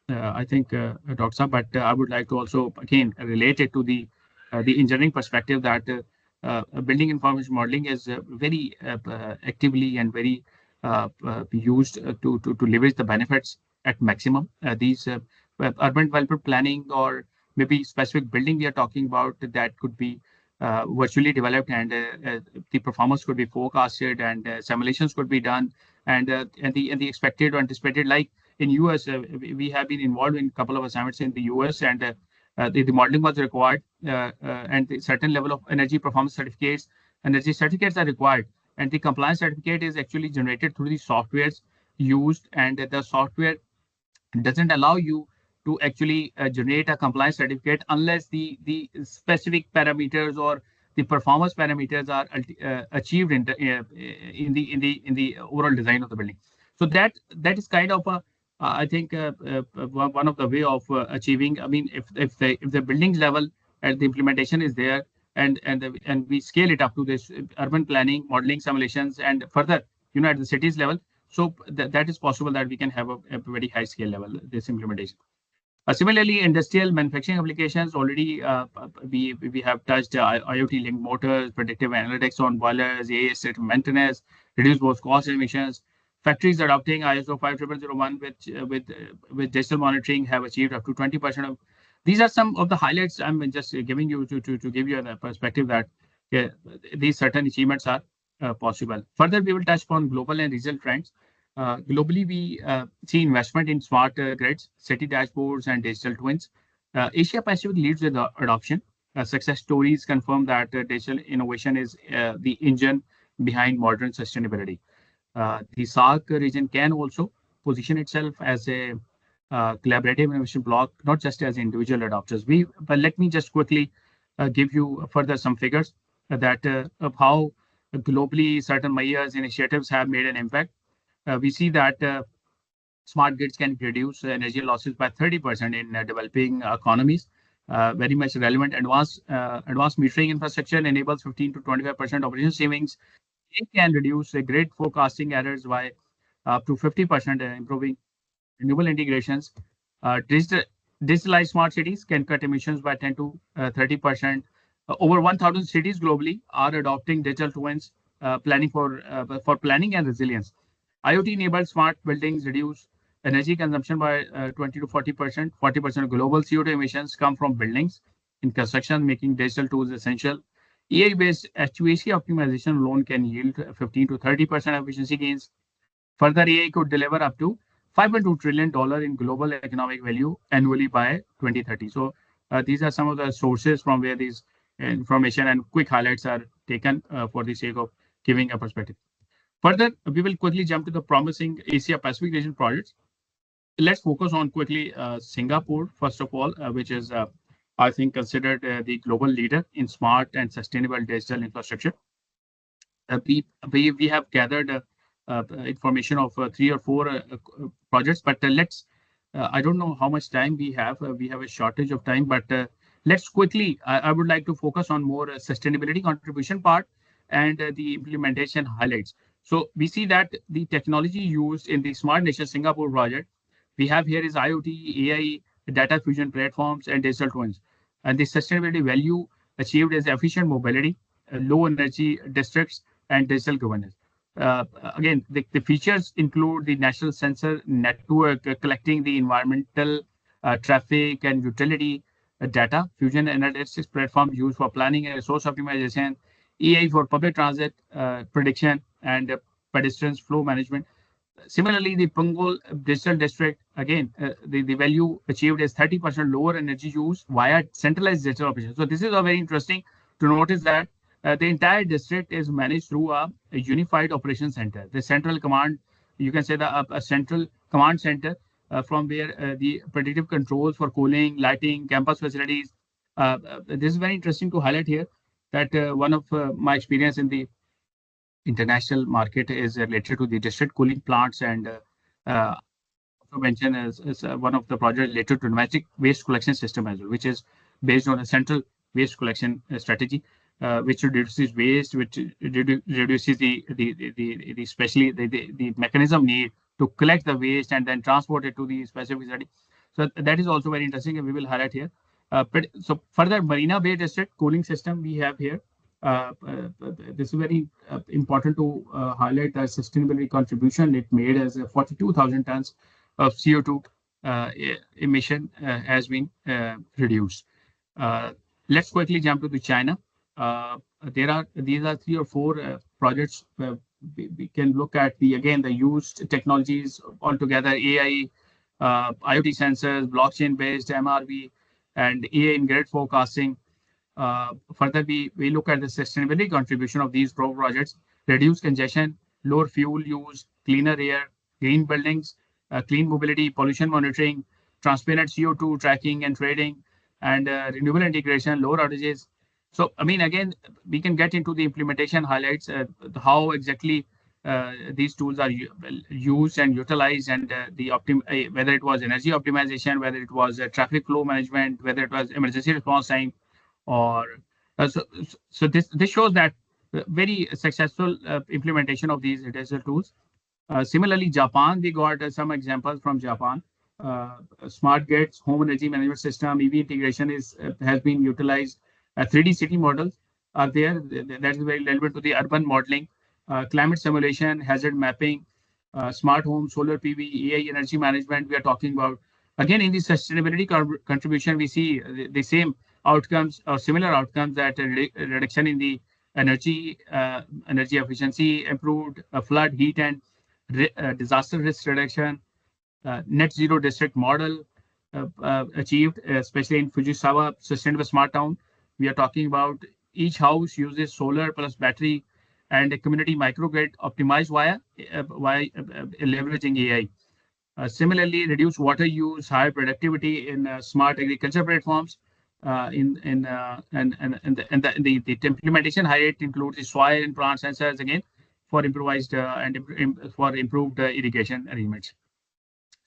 I think Dr. Saab, but I would like to also again relate it to the the engineering perspective that building information modeling is very actively and very used to leverage the benefits at maximum. These urban development planning or maybe specific building we are talking about that could be virtually developed, and the performance could be forecasted, and simulations could be done, and the expected or anticipated, like in US, we have been involved in a couple of assignments in the US, and the modeling was required, and the certain level of energy performance certificates, energy certificates are required, and the compliance certificate is actually generated through the softwares used, and the software doesn't allow you to actually generate a compliance certificate unless the specific parameters or the performance parameters are achieved in the overall design of the building. So that is kind of a I think one of the way of achieving. I mean, if the buildings level and the implementation is there, and we scale it up to this urban planning, modeling, simulations, and further, at the cities level. So that is possible that we can have a very high scale level this implementation. Similarly, industrial manufacturing applications already we have touched IoT linked motors, predictive analytics on boilers, AI maintenance, reduce both cost and emissions. Factories adopting ISO 50001 with digital monitoring have achieved up to 20% of. These are some of the highlights I'm just giving you to give you a perspective that these certain achievements are possible. Further, we will touch upon global and regional trends. Globally, we see investment in smart grids, city dashboards, and digital twins. Asia Pacific leads with the adoption. Success stories confirm that digital innovation is the engine behind modern sustainability. The SAARC region can also position itself as a collaborative innovation block, not just as individual adopters. But let me just quickly give you further some figures that of how globally certain Mayas initiatives have made an impact. We see that smart grids can reduce energy losses by 30% in developing economies. Very much relevant. Advanced metering infrastructure enables 15 to 25% operation savings. It can reduce grid forecasting errors by up to 50%, improving renewable integrations. Digitalized smart cities can cut emissions by 10 to 30%. Over 1,000 cities globally are adopting digital twins, planning for planning and resilience. IoT-enabled smart buildings reduce energy consumption by 20 to 40%. 40% of global CO2 emissions come from buildings in construction, making digital tools essential. AI-based HVAC optimization alone can yield 15 to 30% efficiency gains. Further, AI could deliver up to $5.2 trillion in global economic value annually by 2030. So these are some of the sources from where these information and quick highlights are taken for the sake of giving a perspective. Further, we will quickly jump to the promising Asia Pacific region projects. Let's focus on quickly Singapore, first of all, which is, I think, considered the global leader in smart and sustainable digital infrastructure. We have gathered information of 3 or 4 projects, but I don't know how much time we have. We have a shortage of time, but let's quickly, I would like to focus on more sustainability contribution part and the implementation highlights. So we see that the technology used in the Smart Nation Singapore project, we have here is IoT, AI, data fusion platforms, and digital twins. And the sustainability value achieved is efficient mobility, low energy districts, and digital governance. Again, the features include the national sensor network collecting the environmental, traffic, and utility data, fusion analytics platform used for planning and resource optimization, AI for public transit prediction, and pedestrians flow management. Similarly, the Punggol Digital District, again, the value achieved is 30% lower energy use via centralized digital operations. So this is a very interesting to notice that the entire district is managed through a unified operation center. The central command, you can say a central command center from where the predictive controls for cooling, lighting, campus facilities. This is very interesting to highlight here that one of my experience in the international market is related to the district cooling plants, and also mention is one of the projects related to domestic waste collection system as well, which is based on a central waste collection strategy, which reduces waste, which reduces especially the mechanism need to collect the waste and then transport it to the specific facility. So that is also very interesting, and we will highlight here. So further, Marina Bay District cooling system we have here. This is very important to highlight the sustainability contribution it made as 42,000 tons of CO2 emission has been reduced. Let's quickly jump to the China. These are 3 or 4 projects we can look at the used technologies altogether: AI, IoT sensors, blockchain-based MRV, and AI in grid forecasting. Further, we look at the sustainability contribution of these projects: reduce congestion, lower fuel use, cleaner air, green buildings, clean mobility, pollution monitoring, transparent CO2 tracking and trading, and renewable integration, lower outages. So, I mean, again, we can get into the implementation highlights, how exactly these tools are used and utilized, and whether it was energy optimization, whether it was traffic flow management, whether it was emergency response time, or so this shows that very successful implementation of these digital tools. Similarly, Japan, we got some examples from Japan. Smart grids, home energy management system, EV integration has been utilized. 3D city models are there. That is very relevant to the urban modeling, climate simulation, hazard mapping, smart home, solar PV, AI energy management. We are talking about again in the sustainability contribution. We see the same outcomes or similar outcomes, that reduction in the energy efficiency, improved flood, heat, and disaster risk reduction, net zero district model achieved, especially in Fujisawa sustainable smart town. We are talking about each house uses solar plus battery and a community microgrid optimized via leveraging AI. Similarly, reduce water use, higher productivity in smart agriculture platforms. The implementation highlight includes the soil and plant sensors again for improvised for improved irrigation arrangements.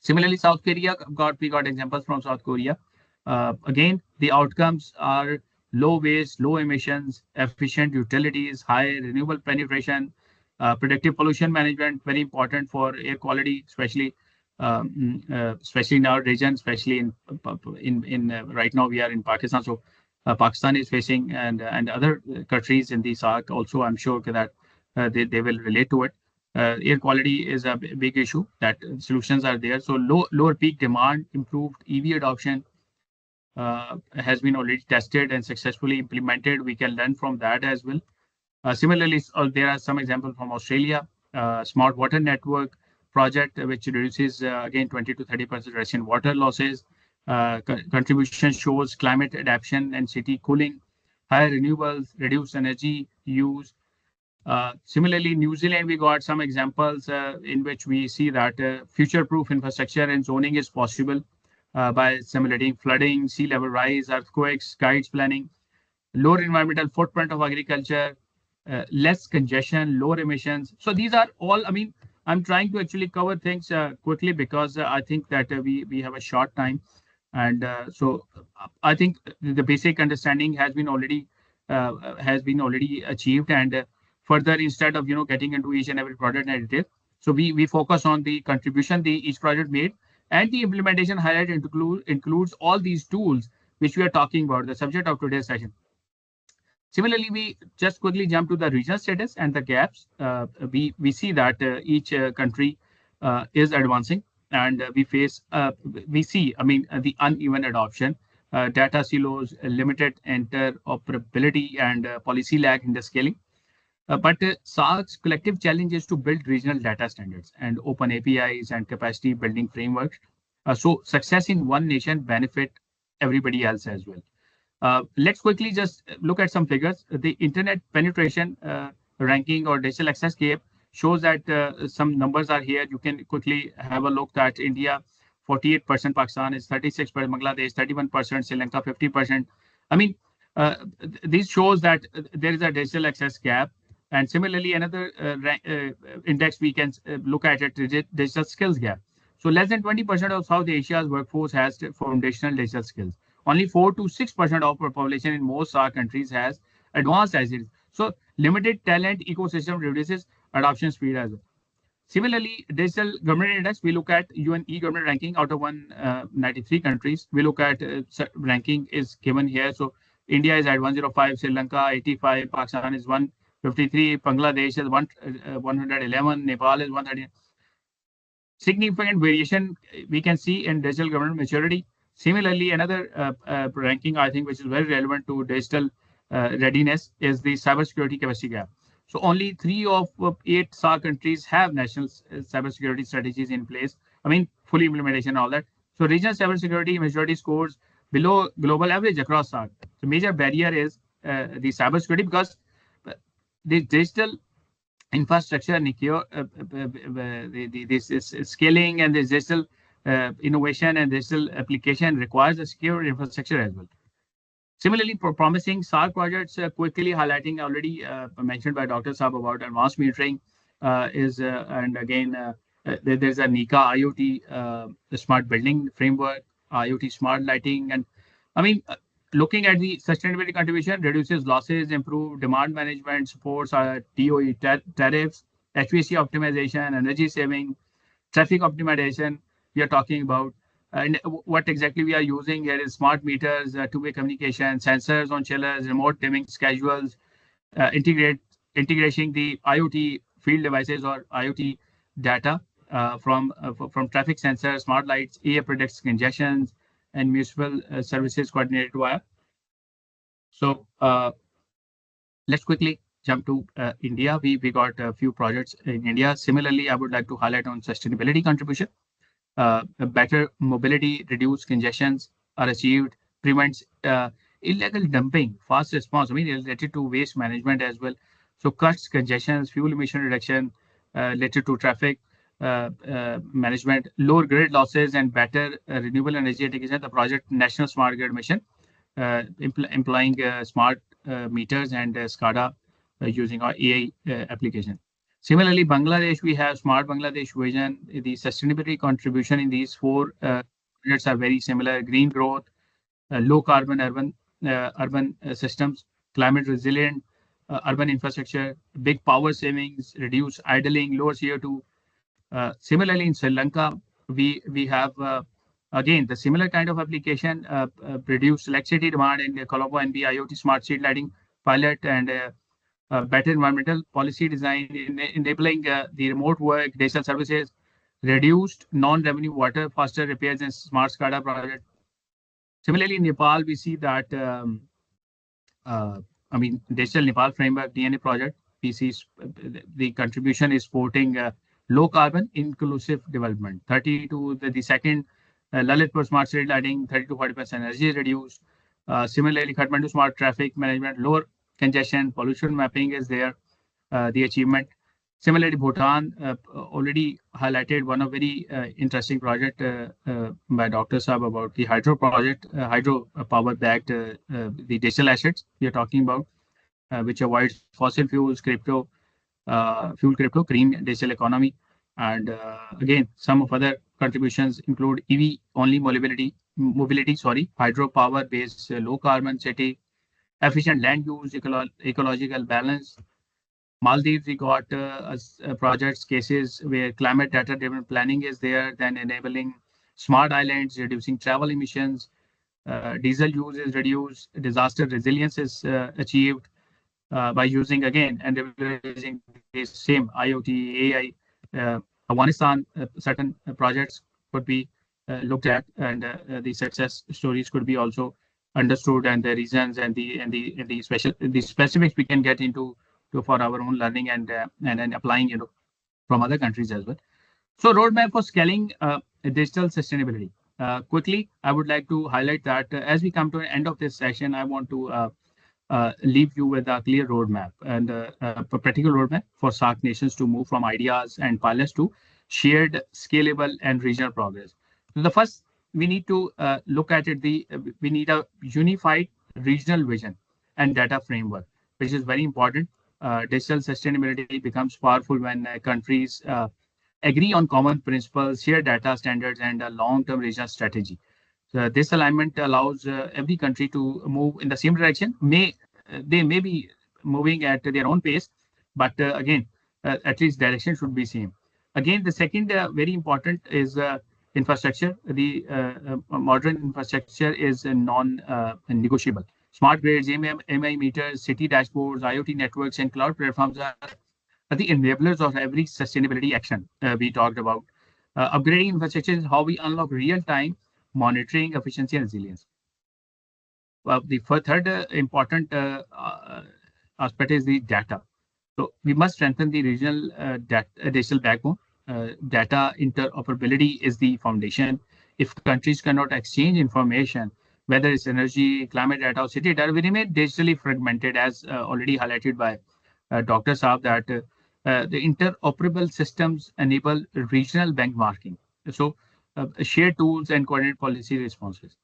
Similarly, South Korea we got examples from South Korea. Again, the outcomes are low waste, low emissions, efficient utilities, high renewable penetration, predictive pollution management, very important for air quality, especially in our region, especially in right now we are in Pakistan. So Pakistan is facing, and other countries in the SAARC also, I'm sure that they will relate to it. Air quality is a big issue, that solutions are there. So lower peak demand, improved EV adoption has been already tested and successfully implemented. We can learn from that as well. Similarly, there are some examples from Australia. Smart water network project, which reduces again 20 to 30% reduction in water losses. Contribution shows climate adaptation and city cooling, higher renewables, reduced energy use. Similarly, New Zealand, we got some examples in which we see that future-proof infrastructure and zoning is possible by simulating flooding, sea level rise, earthquakes, guides planning, lower environmental footprint of agriculture, less congestion, lower emissions. So these are all, I mean, I'm trying to actually cover things quickly because I think that we have a short time. And so I think the basic understanding has been already achieved. And further, instead of getting into each and every project in detail, so we focus on the contribution each project made, and the implementation highlight includes all these tools which we are talking about, the subject of today's session. Similarly, we just quickly jump to the regional status and the gaps. We see that each country is advancing, and we see, I mean, the uneven adoption, data silos, limited interoperability, and policy lag in the scaling. But SAARC's collective challenge is to build regional data standards and open APIs and capacity building frameworks. So success in one nation benefit everybody else as well. Let's quickly just look at some figures. The internet penetration ranking or digital access gap shows that some numbers are here. You can quickly have a look at India, 48%, Pakistan is 36%, Bangladesh 31%, Sri Lanka 50%. I mean, this shows that there is a digital access gap. And similarly, another index we can look at it, digital skills gap. So less than 20% of South Asia's workforce has foundational digital skills. Only 4 to 6% of our population in most SAARC countries has advanced as it is. So limited talent ecosystem reduces adoption speed as well. Similarly, digital government index, we look at UN e-government ranking out of 193 countries. We look at ranking is given here. So India is at 105, Sri Lanka 85, Pakistan is 153, Bangladesh is 111, Nepal is 130. Significant variation we can see in digital government maturity. Similarly, another ranking, I think, which is very relevant to digital readiness is the cybersecurity capacity gap. So only 3 of 8 SAARC countries have national cybersecurity strategies in place. I mean, fully implementation and all that. So regional cybersecurity maturity scores below global average across SAARC. The major barrier is the cybersecurity because the digital infrastructure, this is scaling and the digital innovation and digital application requires a secure infrastructure as well. Similarly, for promising SAARC projects, quickly highlighting already mentioned by Dr. Saab about advanced metering and again, there's a NICA IoT smart building framework, IoT smart lighting, and I mean, looking at the sustainability contribution, reduces losses, improve demand management, supports TOE tariffs, HVAC optimization, energy saving, traffic optimization. We are talking about and what exactly we are using here is smart meters, two-way communication, sensors on chillers, remote dimming schedules, integrating the IoT field devices or IoT data from traffic sensors, smart lights, air predicts congestions, and municipal services coordinated via. So let's quickly jump to India. We got a few projects in India. Similarly, I would like to highlight on sustainability contribution. Better mobility, reduced congestions are achieved, prevents illegal dumping, fast response, I mean, related to waste management as well. So cuts congestions, fuel emission reduction related to traffic management, lower grid losses, and better renewable energy integration. The project National Smart Grid Mission, employing smart meters and SCADA using our AI application. Similarly, Bangladesh, we have Smart Bangladesh Vision. The sustainability contribution in these 4 projects are very similar. Green growth, low carbon urban systems, climate resilient urban infrastructure, big power savings, reduce idling, lower CO2. Similarly, in Sri Lanka, we have again the similar kind of application, reduced electricity demand in Colombo NB IoT smart street lighting pilot and better environmental policy design, enabling the remote work, digital services, reduced non-revenue water, faster repairs, and smart SCADA project. Similarly, in Nepal, we see that, I mean, digital Nepal framework DNA project, we see the contribution is supporting low carbon inclusive development. 30 to the second Lalitpur smart street lighting, 30 to 40% energy reduced. Similarly, Kathmandu smart traffic management, lower congestion, pollution mapping is there, the achievement. Similarly, Bhutan already highlighted one of very interesting project by Dr. Saab about the hydro project, hydro power backed the digital assets we are talking about, which avoids fossil fuels, crypto, green digital economy. And again, some of other contributions include EV only mobility, hydropower based low carbon city, efficient land use, ecological balance. Maldives, we got projects cases where climate data driven planning is there, then enabling smart islands, reducing travel emissions, diesel use is reduced, disaster resilience is achieved by using again and leveraging the same IoT, AI. Afghanistan, certain projects could be looked at, and the success stories could be also understood, and the reasons and the specifics we can get into for our own learning and applying, from other countries as well. So roadmap for scaling digital sustainability. Quickly, I would like to highlight that as we come to the end of this session, I want to leave you with a clear roadmap and a practical roadmap for SAARC nations to move from ideas and pilots to shared, scalable, and regional progress. So the first, we need to look at it. We need a unified regional vision and data framework, which is very important. Digital sustainability becomes powerful when countries agree on common principles, share data standards, and a long-term regional strategy. So this alignment allows every country to move in the same direction. They may be moving at their own pace, but again, at least direction should be same. Again, the second very important is infrastructure. The modern infrastructure is non-negotiable. Smart grids, MI meters, city dashboards, IoT networks, and cloud platforms are the enablers of every sustainability action we talked about. Upgrading infrastructure is how we unlock real-time monitoring, efficiency, and resilience. The third important aspect is the data. So we must strengthen the regional digital backbone. Data interoperability is the foundation. If countries cannot exchange information, whether it's energy, climate data, or city data, we remain digitally fragmented, as already highlighted by Dr. Saab, that the interoperable systems enable regional benchmarking. So share tools and coordinate policy responses.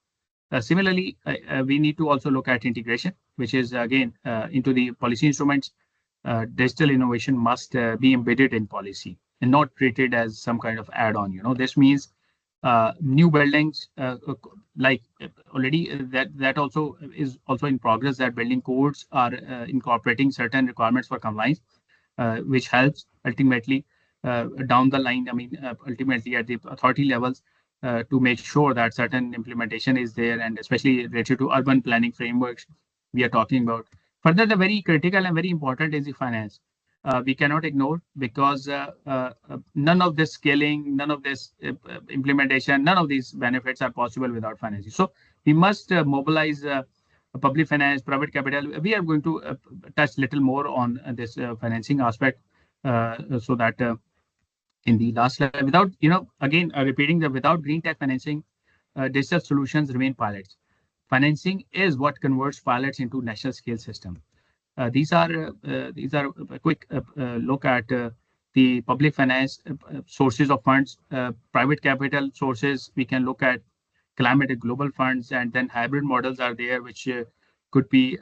Similarly, we need to also look at integration, which is again into the policy instruments. Digital innovation must be embedded in policy and not treated as some kind of add-on. This means new buildings, like already that also is also in progress. That building codes are incorporating certain requirements for compliance, which helps ultimately down the line. I mean, ultimately at the authority levels, to make sure that certain implementation is there, and especially related to urban planning frameworks we are talking about. Further, the very critical and very important is the finance. We cannot ignore, because none of this scaling, none of this implementation, none of these benefits are possible without financing. So we must mobilize public finance, private capital. We are going to touch little more on this financing aspect, so that in the last slide, without, again, repeating that without green tech financing, digital solutions remain pilots. Financing is what converts pilots into national scale system. These are a quick look at the public finance sources of funds, private capital sources. We can look at climate and global funds, and then hybrid models are there, which could be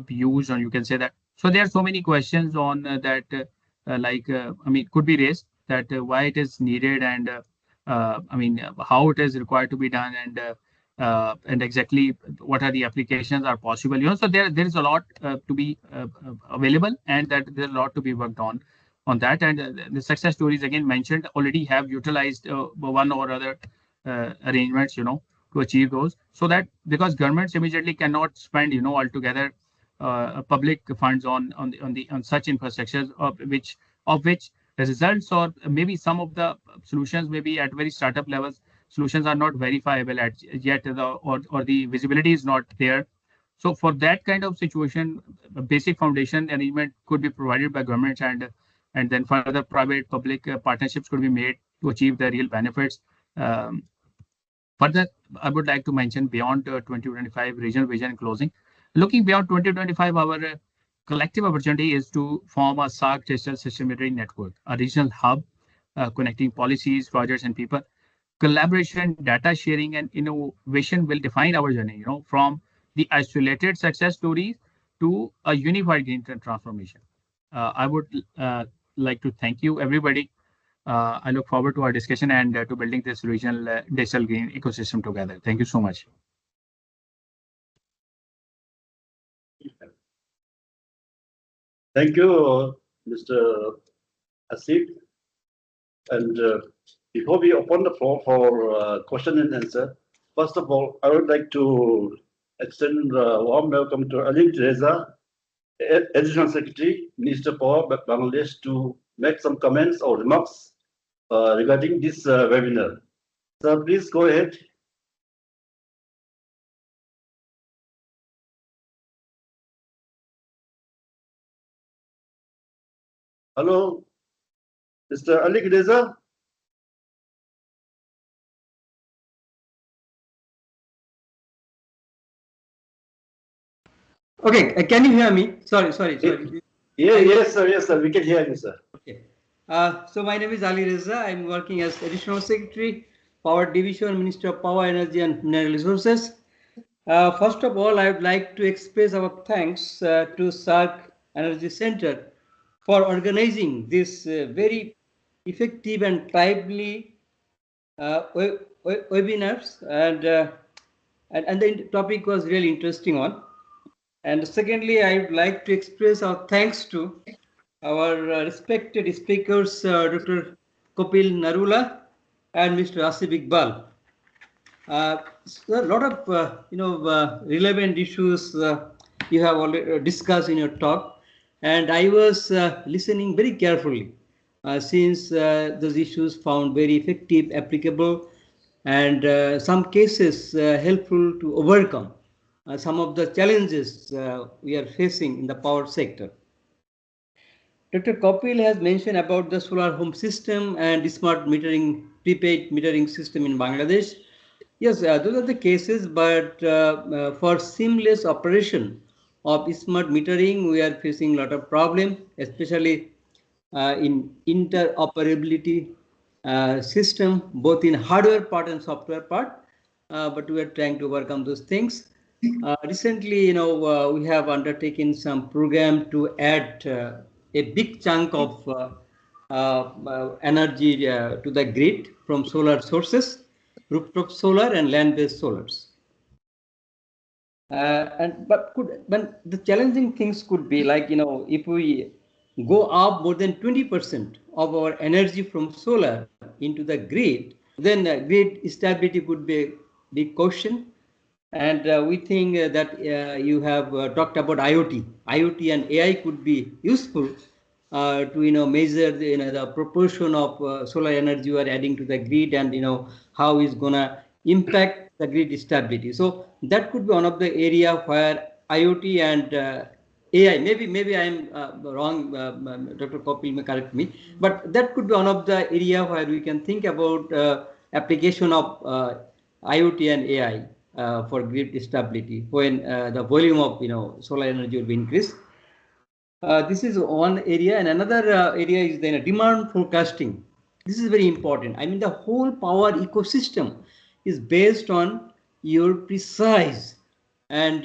used, or you can say that. So there are so many questions on that, I mean, could be raised, that why it is needed, and I mean, how it is required to be done, and exactly what are the applications are possible. So there is a lot to be available, and that there's a lot to be worked on that. And the success stories again mentioned already have utilized one or other arrangements, to achieve those. So that, because governments immediately cannot spend, altogether public funds on such infrastructures, of which the results, or maybe some of the solutions, maybe at very startup levels, solutions are not verifiable yet, or the visibility is not there. So for that kind of situation, a basic foundation arrangement could be provided by governments, and then further private public partnerships could be made to achieve the real benefits. Further, I would like to mention beyond 2025 regional vision in closing. Looking beyond 2025, our collective opportunity is to form a SAARC digital systematic network, a regional hub connecting policies, projects, and people. Collaboration, data sharing, and innovation will define our journey, from the isolated success stories to a unified green transformation. I would like to thank you, everybody. I look forward to our discussion and to building this regional digital green ecosystem together. Thank you so much. Thank you, Mr. Asif. And before we open the floor for question and answer, first of all, I would like to extend a warm welcome to Ali Reza, Additional Secretary, Minister for Bangladesh, to make some comments or remarks regarding this webinar. So please go ahead. Hello, Mr. Ali Reza. Okay, can you hear me? Sorry. Yeah, yes, sir. We can hear you, sir. Okay. So my name is Ali Reza. I'm working as Additional Secretary, Power Division, Minister of Power, Energy and Mineral Resources. First of all, I would like to express our thanks to SAARC Energy Centre for organizing this very effective and timely webinars, and the topic was really interesting one. And secondly, I would like to express our thanks to our respected speakers, Dr. Kopil Narula and Mr. Asif Iqbal. So a lot of relevant issues you have already discussed in your talk, and I was listening very carefully since those issues found very effective, applicable, and some cases helpful to overcome some of the challenges we are facing in the power sector. Dr. Kopil has mentioned about the solar home system and smart metering, prepaid metering system in Bangladesh. Yes, those are the cases, but for seamless operation of smart metering, we are facing a lot of problem, especially in interoperability system, both in hardware part and software part. But we are trying to overcome those things. Recently, we have undertaken some program to add a big chunk of energy to the grid from solar sources, rooftop solar and land-based solars. But the challenging things could be like, if we go up more than 20% of our energy from solar into the grid, then grid stability could be a big question. And we think that you have talked about IoT. IoT and AI could be useful to measure the proportion of solar energy you are adding to the grid, and how is gonna impact the grid stability. So that could be one of the area where IoT and AI. Maybe I am wrong. Dr. Kopil may correct me, but that could be one of the area where we can think about application of IoT and AI for grid stability when the volume of solar energy will be increased. This is one area, and another area is the demand forecasting. This is very important. I mean, the whole power ecosystem is based on your precise and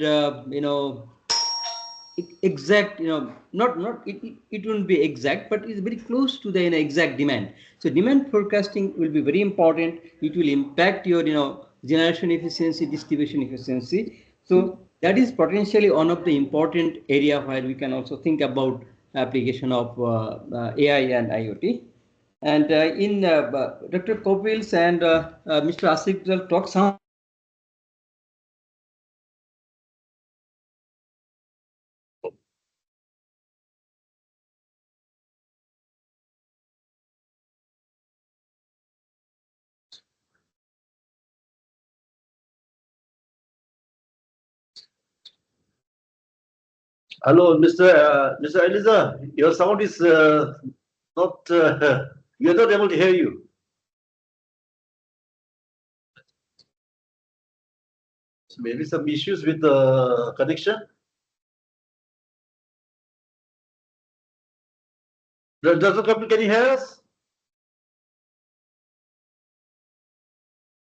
exact, it won't be exact, but it's very close to the exact demand. So demand forecasting will be very important. It will impact your generation efficiency, distribution efficiency. So that is potentially one of the important area where we can also think about application of AI and IoT. And in Dr. Kopil's and Mr. Asif will talk some. Hello, Mr. Eliza. Your sound is not. We are not able to hear you. So maybe some issues with the connection. Dr. Kapil, can you hear us?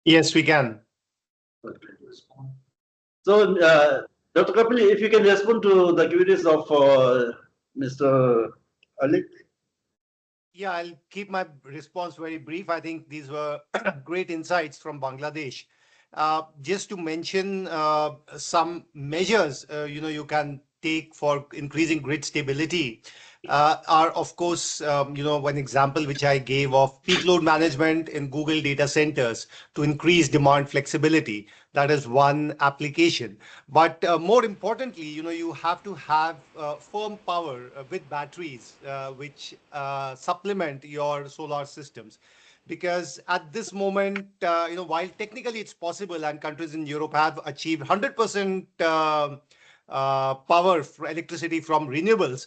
Yes, we can. So, Dr. Kapil, if you can respond to the queries of Mr. Alik. Yeah, I'll keep my response very brief. I think these were great insights from Bangladesh. Just to mention some measures, you can take for increasing grid stability are, of course, one example which I gave of peak load management in Google data centers to increase demand flexibility. That is one application. But more importantly, you have to have firm power with batteries, which supplement your solar systems. Because at this moment, while technically it's possible and countries in Europe have achieved 100% power for electricity from renewables,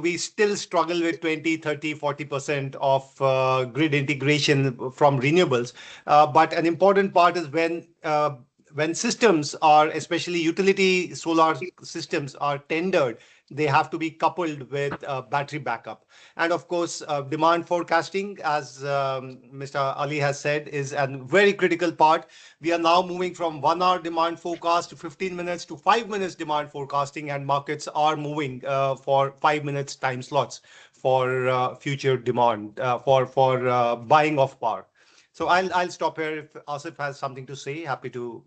we still struggle with 20, 30, 40% of grid integration from renewables. But an important part is when systems are, especially utility solar systems are tendered, they have to be coupled with battery backup. And of course, demand forecasting, as Mr. Ali has said, is a very critical part. We are now moving from 1 hour demand forecast to 15 minutes to 5 minutes demand forecasting, and markets are moving for 5 minutes time slots for future demand for buying of power. So I'll stop here. If Asif has something to say, happy to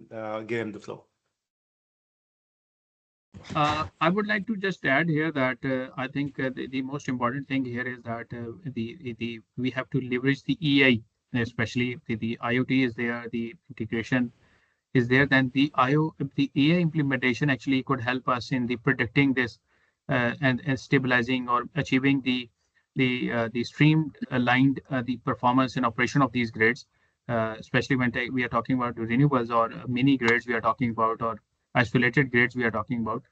give him the floor. I would like to just add here that I think the most important thing here is that the we have to leverage the EI, especially the IoT is there, the integration is there, then the AI implementation actually could help us in the predicting this and stabilizing or achieving the streamlined the performance and operation of these grids, especially when we are talking about renewables or mini grids we are talking about or isolated grids we are talking about.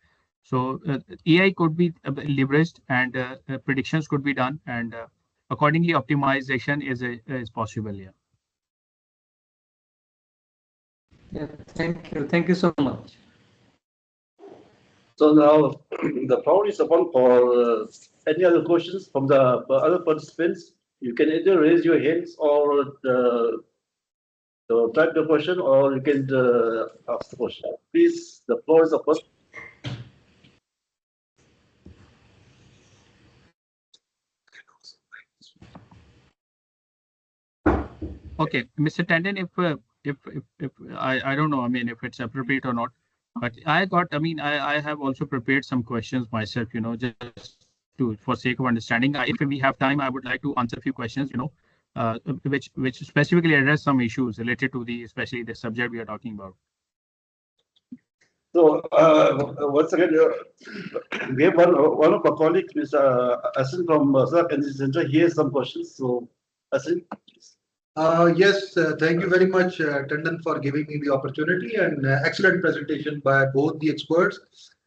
So AI could be leveraged and predictions could be done and accordingly optimization is possible. Yeah. Yeah, thank you. Thank you so much. So now the floor is open for any other questions from the other participants. You can either raise your hands or type the question, or you can ask the question. Please, the floor is open. Okay, Mr. Tandon, if I don't know, I mean, if it's appropriate or not, but I mean, I have also prepared some questions myself, just to for sake of understanding. If we have time, I would like to answer a few questions, which specifically address some issues related to especially the subject we are talking about. So once again, we have one of our colleagues, Mr. Asin from SAARC Energy Centre. He has some questions. So, Asin, please. Yes, thank you very much, Tandon, for giving me the opportunity and excellent presentation by both the experts.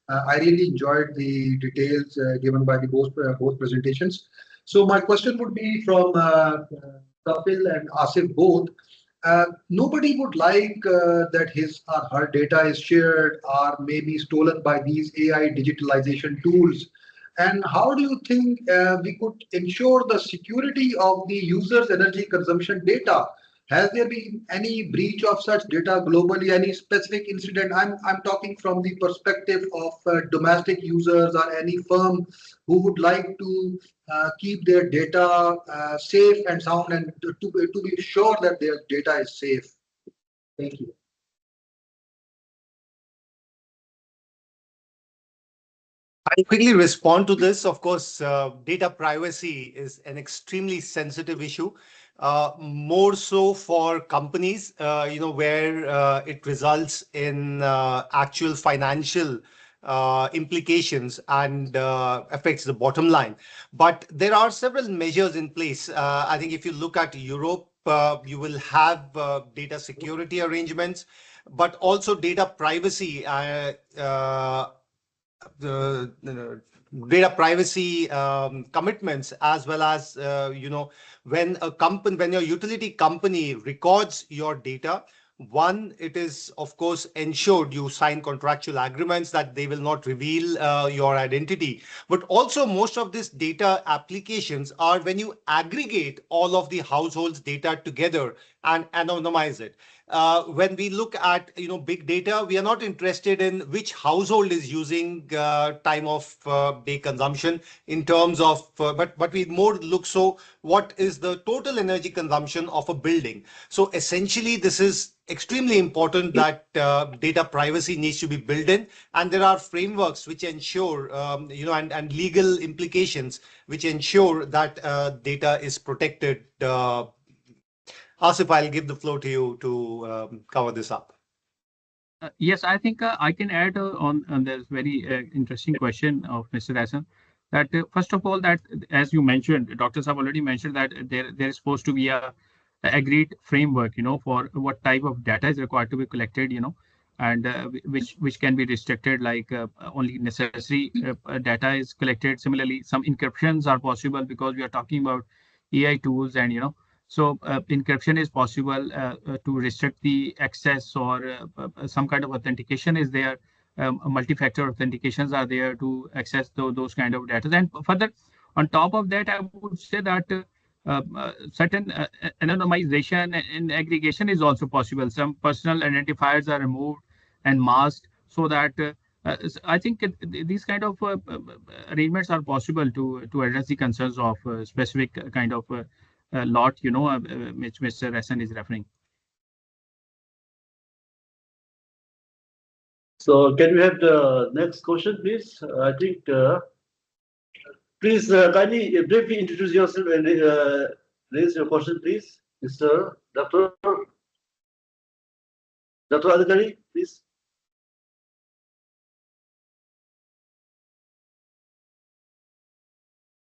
I really enjoyed the details given by the both presentations. So my question would be from Kapil and Asif both. Nobody would like that his or her data is shared or maybe stolen by these AI digitalization tools. And how do you think we could ensure the security of the user's energy consumption data? Has there been any breach of such data globally, any specific incident? I'm talking from the perspective of domestic users or any firm who would like to keep their data safe and sound and to be sure that their data is safe. Thank you. I'll quickly respond to this. Of course, data privacy is an extremely sensitive issue, more so for companies, where it results in actual financial implications and affects the bottom line. But there are several measures in place. I think if you look at Europe, you will have data security arrangements, but also data privacy. The data privacy commitments, as well as when your utility company records your data, one, it is of course ensured you sign contractual agreements that they will not reveal your identity. But also most of these data applications are when you aggregate all of the households data together and anonymize it. When we look at big data, we are not interested in which household is using time of day consumption in terms of, but we more look so what is the total energy consumption of a building. So essentially, this is extremely important that data privacy needs to be built in, and there are frameworks which ensure, and legal implications which ensure that data is protected. Asif, I'll give the floor to you to cover this up. Yes, I think I can add on this very interesting question of Mr. Hassan. That first of all, that as you mentioned, doctors have already mentioned that there is supposed to be a agreed framework, for what type of data is required to be collected, and which can be restricted, like only necessary data is collected. Similarly, some encryptions are possible because we are talking about AI tools, and so encryption is possible to restrict the access, or some kind of authentication is there. Multi-factor authentications are there to access those kind of data. And further, on top of that, I would say that certain anonymization and aggregation is also possible. Some personal identifiers are removed and masked so that I think these kind of arrangements are possible to address the concerns of specific kind of lot, which Mr. Hassan is referring. So can we have the next question, please? I think, please kindly briefly introduce yourself and raise your question, please. Mr. Dr. Adhikari, please.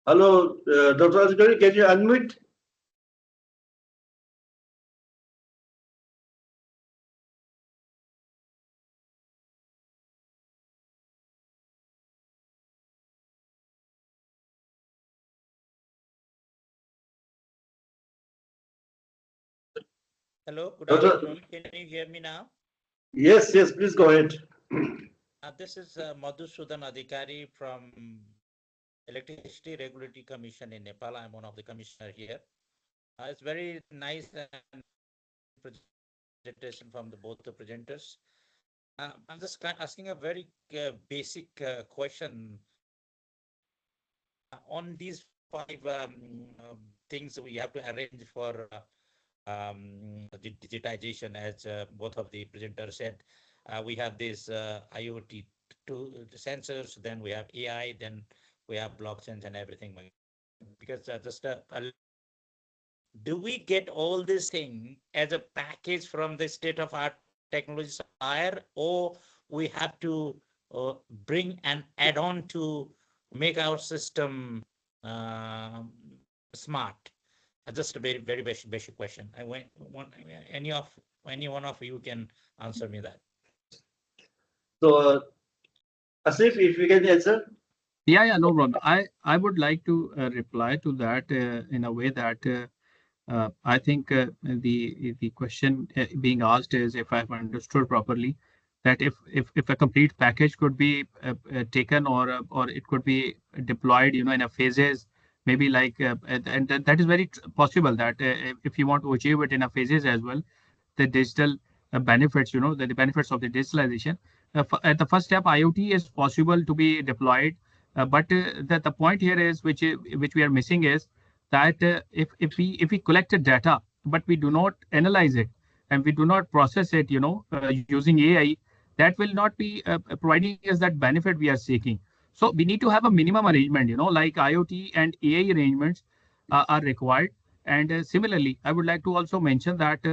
Hello, Dr. Adhikari, can you unmute? Hello, good Doctor- afternoon. Can you hear me now? Yes, yes, please go ahead. This is Madhusudan Adhikari from Electricity Regulatory Commission in Nepal. I'm one of the commissioner here. It's very nice and presentation from both the presenters. I'm just asking a very basic question on these five things we have to arrange for digitization, as both of the presenters said. We have this IoT sensors, then we have AI, then we have blockchains and everything. Because do we get all this thing as a package from the state-of-art technology supplier, or we have to bring an add-on to make our system smart? Just a very, very basic question. Any one of you can answer me that. So, Asif, if you can answer. Yeah, no problem. I would like to reply to that in a way that I think the question being asked is, if I've understood properly, that if a complete package could be taken, or it could be deployed, in a phases, maybe like and that is very possible that if you want to achieve it in a phases as well, the digital benefits, the benefits of the digitalization. At the first step, IoT is possible to be deployed, but the point here is, which we are missing, is that if we collected data, but we do not analyze it and we do not process it, using AI, that will not be providing us that benefit we are seeking. So we need to have a minimum arrangement, like IoT and AI arrangements are required. And similarly, I would like to also mention that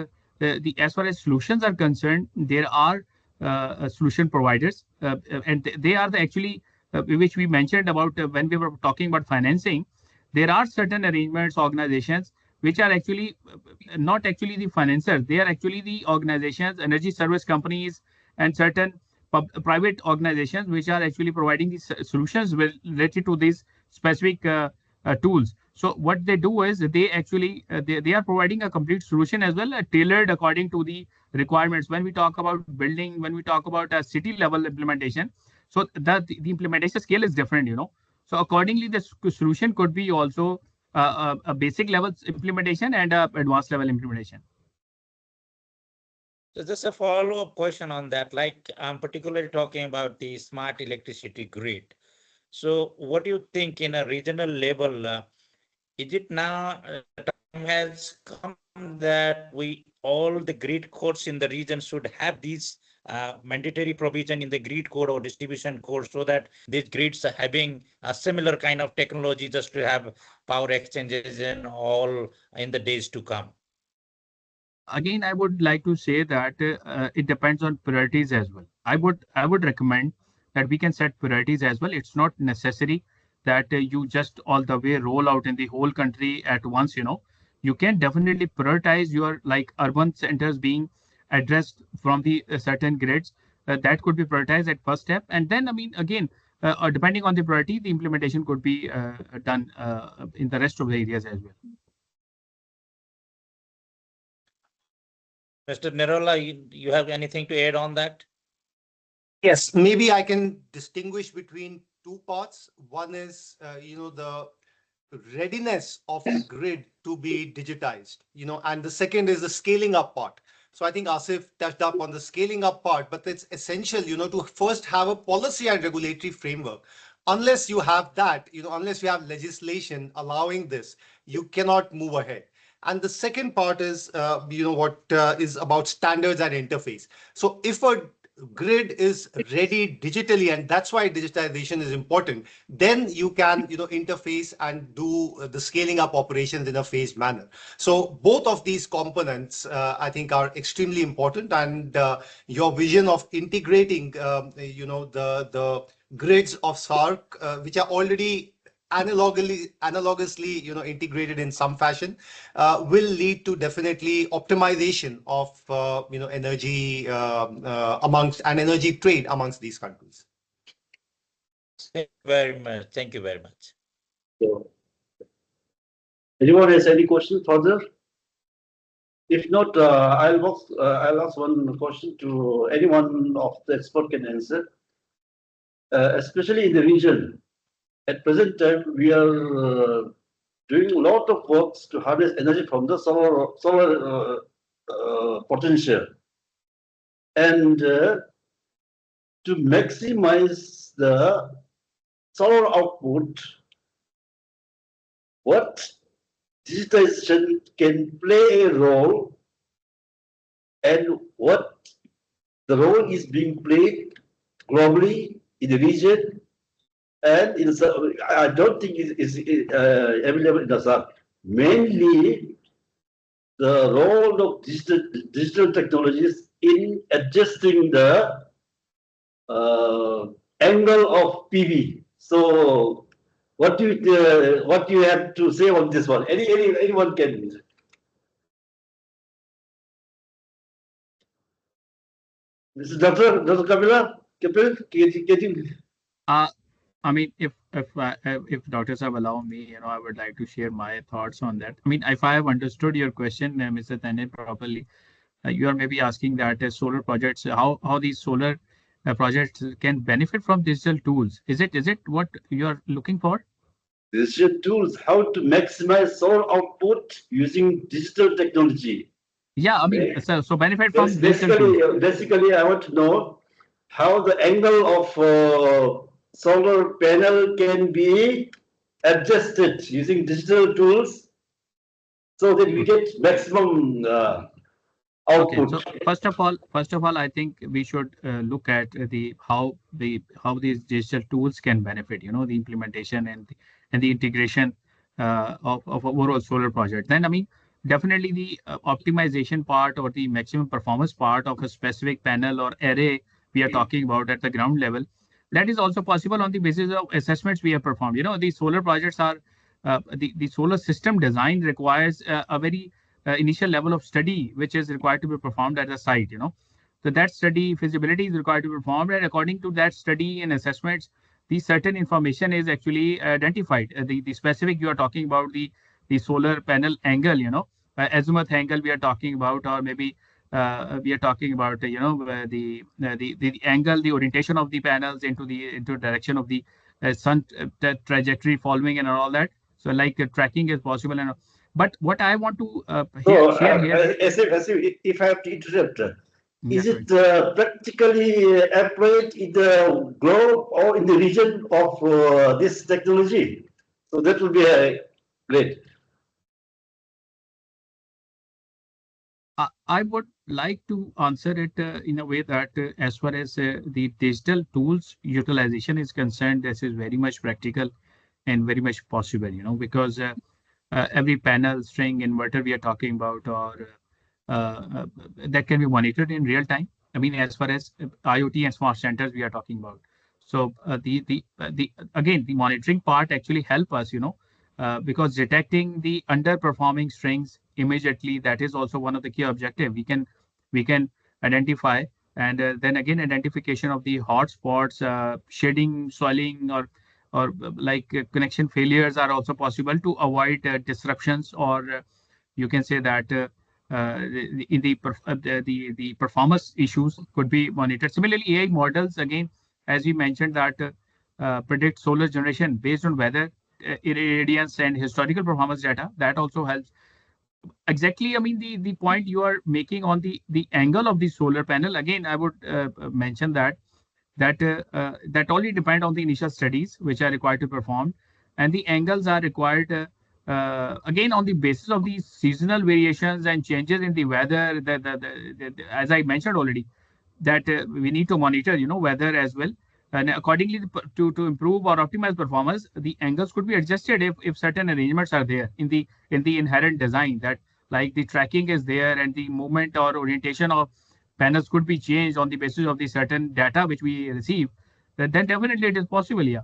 as far as solutions are concerned, there are solution providers, and they are the actually which we mentioned about when we were talking about financing. There are certain arrangements, organizations which are actually not actually the financiers. They are actually the organizations, energy service companies, and certain private organizations which are actually providing these solutions related to these specific tools. So what they do is they actually they are providing a complete solution as well, tailored according to the requirements. When we talk about building, when we talk about a city level implementation, so that the implementation scale is different, So accordingly, the solution could be also a basic level implementation and a advanced level implementation. So just a follow-up question on that. Like, I'm particularly talking about the smart electricity grid. So what do you think in a regional level? Is it now time has come that all the grid codes in the region should have these mandatory provision in the grid code or distribution code, so that these grids are having a similar kind of technology just to have power exchanges and all in the days to come? Again, I would like to say that it depends on priorities as well. I would recommend that we can set priorities as well. It's not necessary that you just all the way roll out in the whole country at once. You can definitely prioritize your, like, urban centers being addressed from the certain grids. That could be prioritized at first step, and then, I mean, again, depending on the priority, the implementation could be done in the rest of the areas as well. Mr. Nirola, you have anything to add on that? Yes, maybe I can distinguish between two parts. One is, the readiness of the grid to be digitized, and the second is the scaling up part. So I think Asif touched up on the scaling up part, but it's essential, to first have a policy and regulatory framework. Unless you have that, unless you have legislation allowing this, you cannot move ahead. And the second part is, what is about standards and interface. So if a grid is ready digitally, and that's why digitization is important, then you can, interface and do the scaling up operations in a phased manner. So both of these components, I think, are extremely important, and your vision of integrating, the grids of SAARC, which are already analogously, integrated in some fashion, will lead to definitely optimization of, energy amongst and energy trade amongst these countries. Thank you very much. Thank you very much. So, anyone has any question further? If not, I'll ask one question to anyone of the expert can answer. Especially in the region, at present time we are doing a lot of works to harness energy from the solar potential, and to maximize the solar output, what digitization can play a role, and what the role is being played globally in the region, and I don't think it is available in the SAARC. Mainly, the role of digital technologies in adjusting the angle of PV. So, what do you have to say on this one? Anyone can. This is Dr. Kapila. Can you? I mean, if doctors have allowed me, I would like to share my thoughts on that. I mean, if I have understood your question, Mr. Tane, properly, you are maybe asking that solar projects, how these solar projects can benefit from digital tools. Is it what you are looking for? Digital tools, how to maximize solar output using digital technology. Yeah, I mean, so benefit from digital tools. Basically, I want to know how the angle of solar panel can be adjusted using digital tools so that we get maximum Okay, output. so first of all, I think we should look at how these digital tools can benefit, the implementation and the integration of overall solar project. Then, I mean, definitely the optimization part or the maximum performance part of a specific panel or array we are talking about at the ground level, that is also possible on the basis of assessments we have performed. These solar projects are the solar system design requires a very initial level of study which is required to be performed at the site. So that study feasibility is required to be performed, and according to that study and assessments, the certain information is actually identified. The specific you are talking about, the solar panel angle, azimuth angle we are talking about, or maybe we are talking about the angle, the orientation of the panels into direction of the sun trajectory following and all that. So like tracking is possible. And but what I want to share here, If I have to interrupt, yes, is it practically applied in the globe or in the region of this technology? So that will be great. I would like to answer it in a way that as far as the digital tools utilization is concerned, this is very much practical and very much possible, because every panel, string, inverter we are talking about, or that can be monitored in real time. I mean, as far as IoT and smart centers we are talking about. So again, the monitoring part actually help us, because detecting the underperforming strings immediately, that is also one of the key objective. We can identify, and then again identification of the hotspots, shading, soiling, or like connection failures are also possible to avoid disruptions, or you can say that the performance issues could be monitored. Similarly, AI models, again, as we mentioned, that predict solar generation based on weather, irradiance, and historical performance data. That also helps. Exactly, I mean, the point you are making on the angle of the solar panel, again, I would mention that only depend on the initial studies which are required to perform, and the angles are required again on the basis of these seasonal variations and changes in the weather. As I mentioned already, that we need to monitor, weather as well. And accordingly, to improve or optimize performance, the angles could be adjusted if certain arrangements are there in the inherent design, that like the tracking is there and the movement or orientation of panels could be changed on the basis of the certain data which we receive. Then definitely it is possible. Yeah.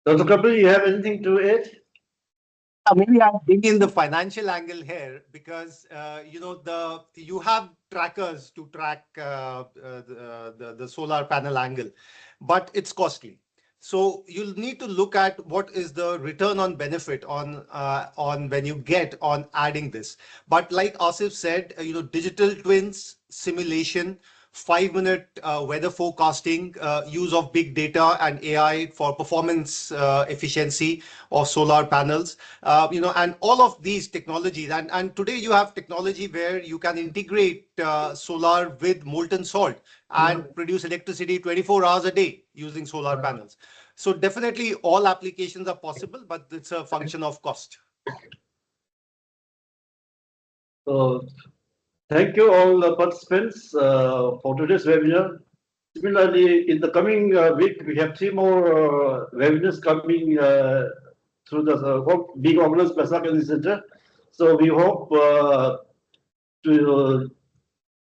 Dr. Kapil, you have anything to add? Maybe I'll bring in the financial angle here because you have trackers to track the solar panel angle, but it's costly. So you'll need to look at what is the return on benefit on when you get on adding this. But like Asif said, digital twins, simulation, 5-minute weather forecasting, use of big data and AI for performance efficiency of solar panels, and all of these technologies. And today you have technology where you can integrate solar with molten salt and produce electricity 24 hours a day using solar panels. So definitely all applications are possible, but it's a function of cost. Thank you all the participants for today's webinar. Similarly, in the coming week, we have 3 more webinars coming through the being organized by SAARC Energy Centre. So we hope to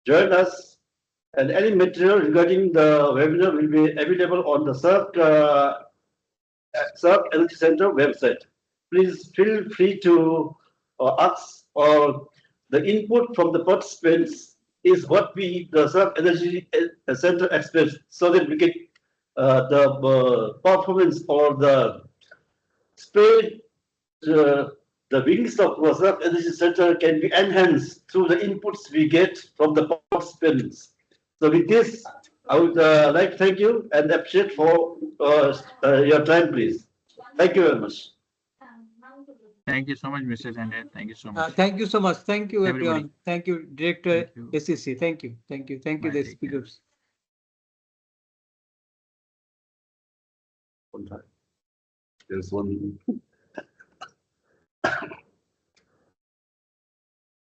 join us, and any material regarding the webinar will be available on the SAARC Energy Centre website. Please feel free to ask, or the input from the participants is what we, the SAARC Energy Centre expects, so that we get the performance or the speed, the wings of the SAARC Energy Centre can be enhanced through the inputs we get from the participants. So with this, I would like to thank you and appreciate for your time, please. Thank you very much. Thank you so much, Mr. Tandon. Thank you so much. Thank you so much. Thank you, Everybody. everyone. Thank you, Director Thank you. SEC. Thank you. Thank you. Thank you, Bye, the take care. speakers. One time. There's one.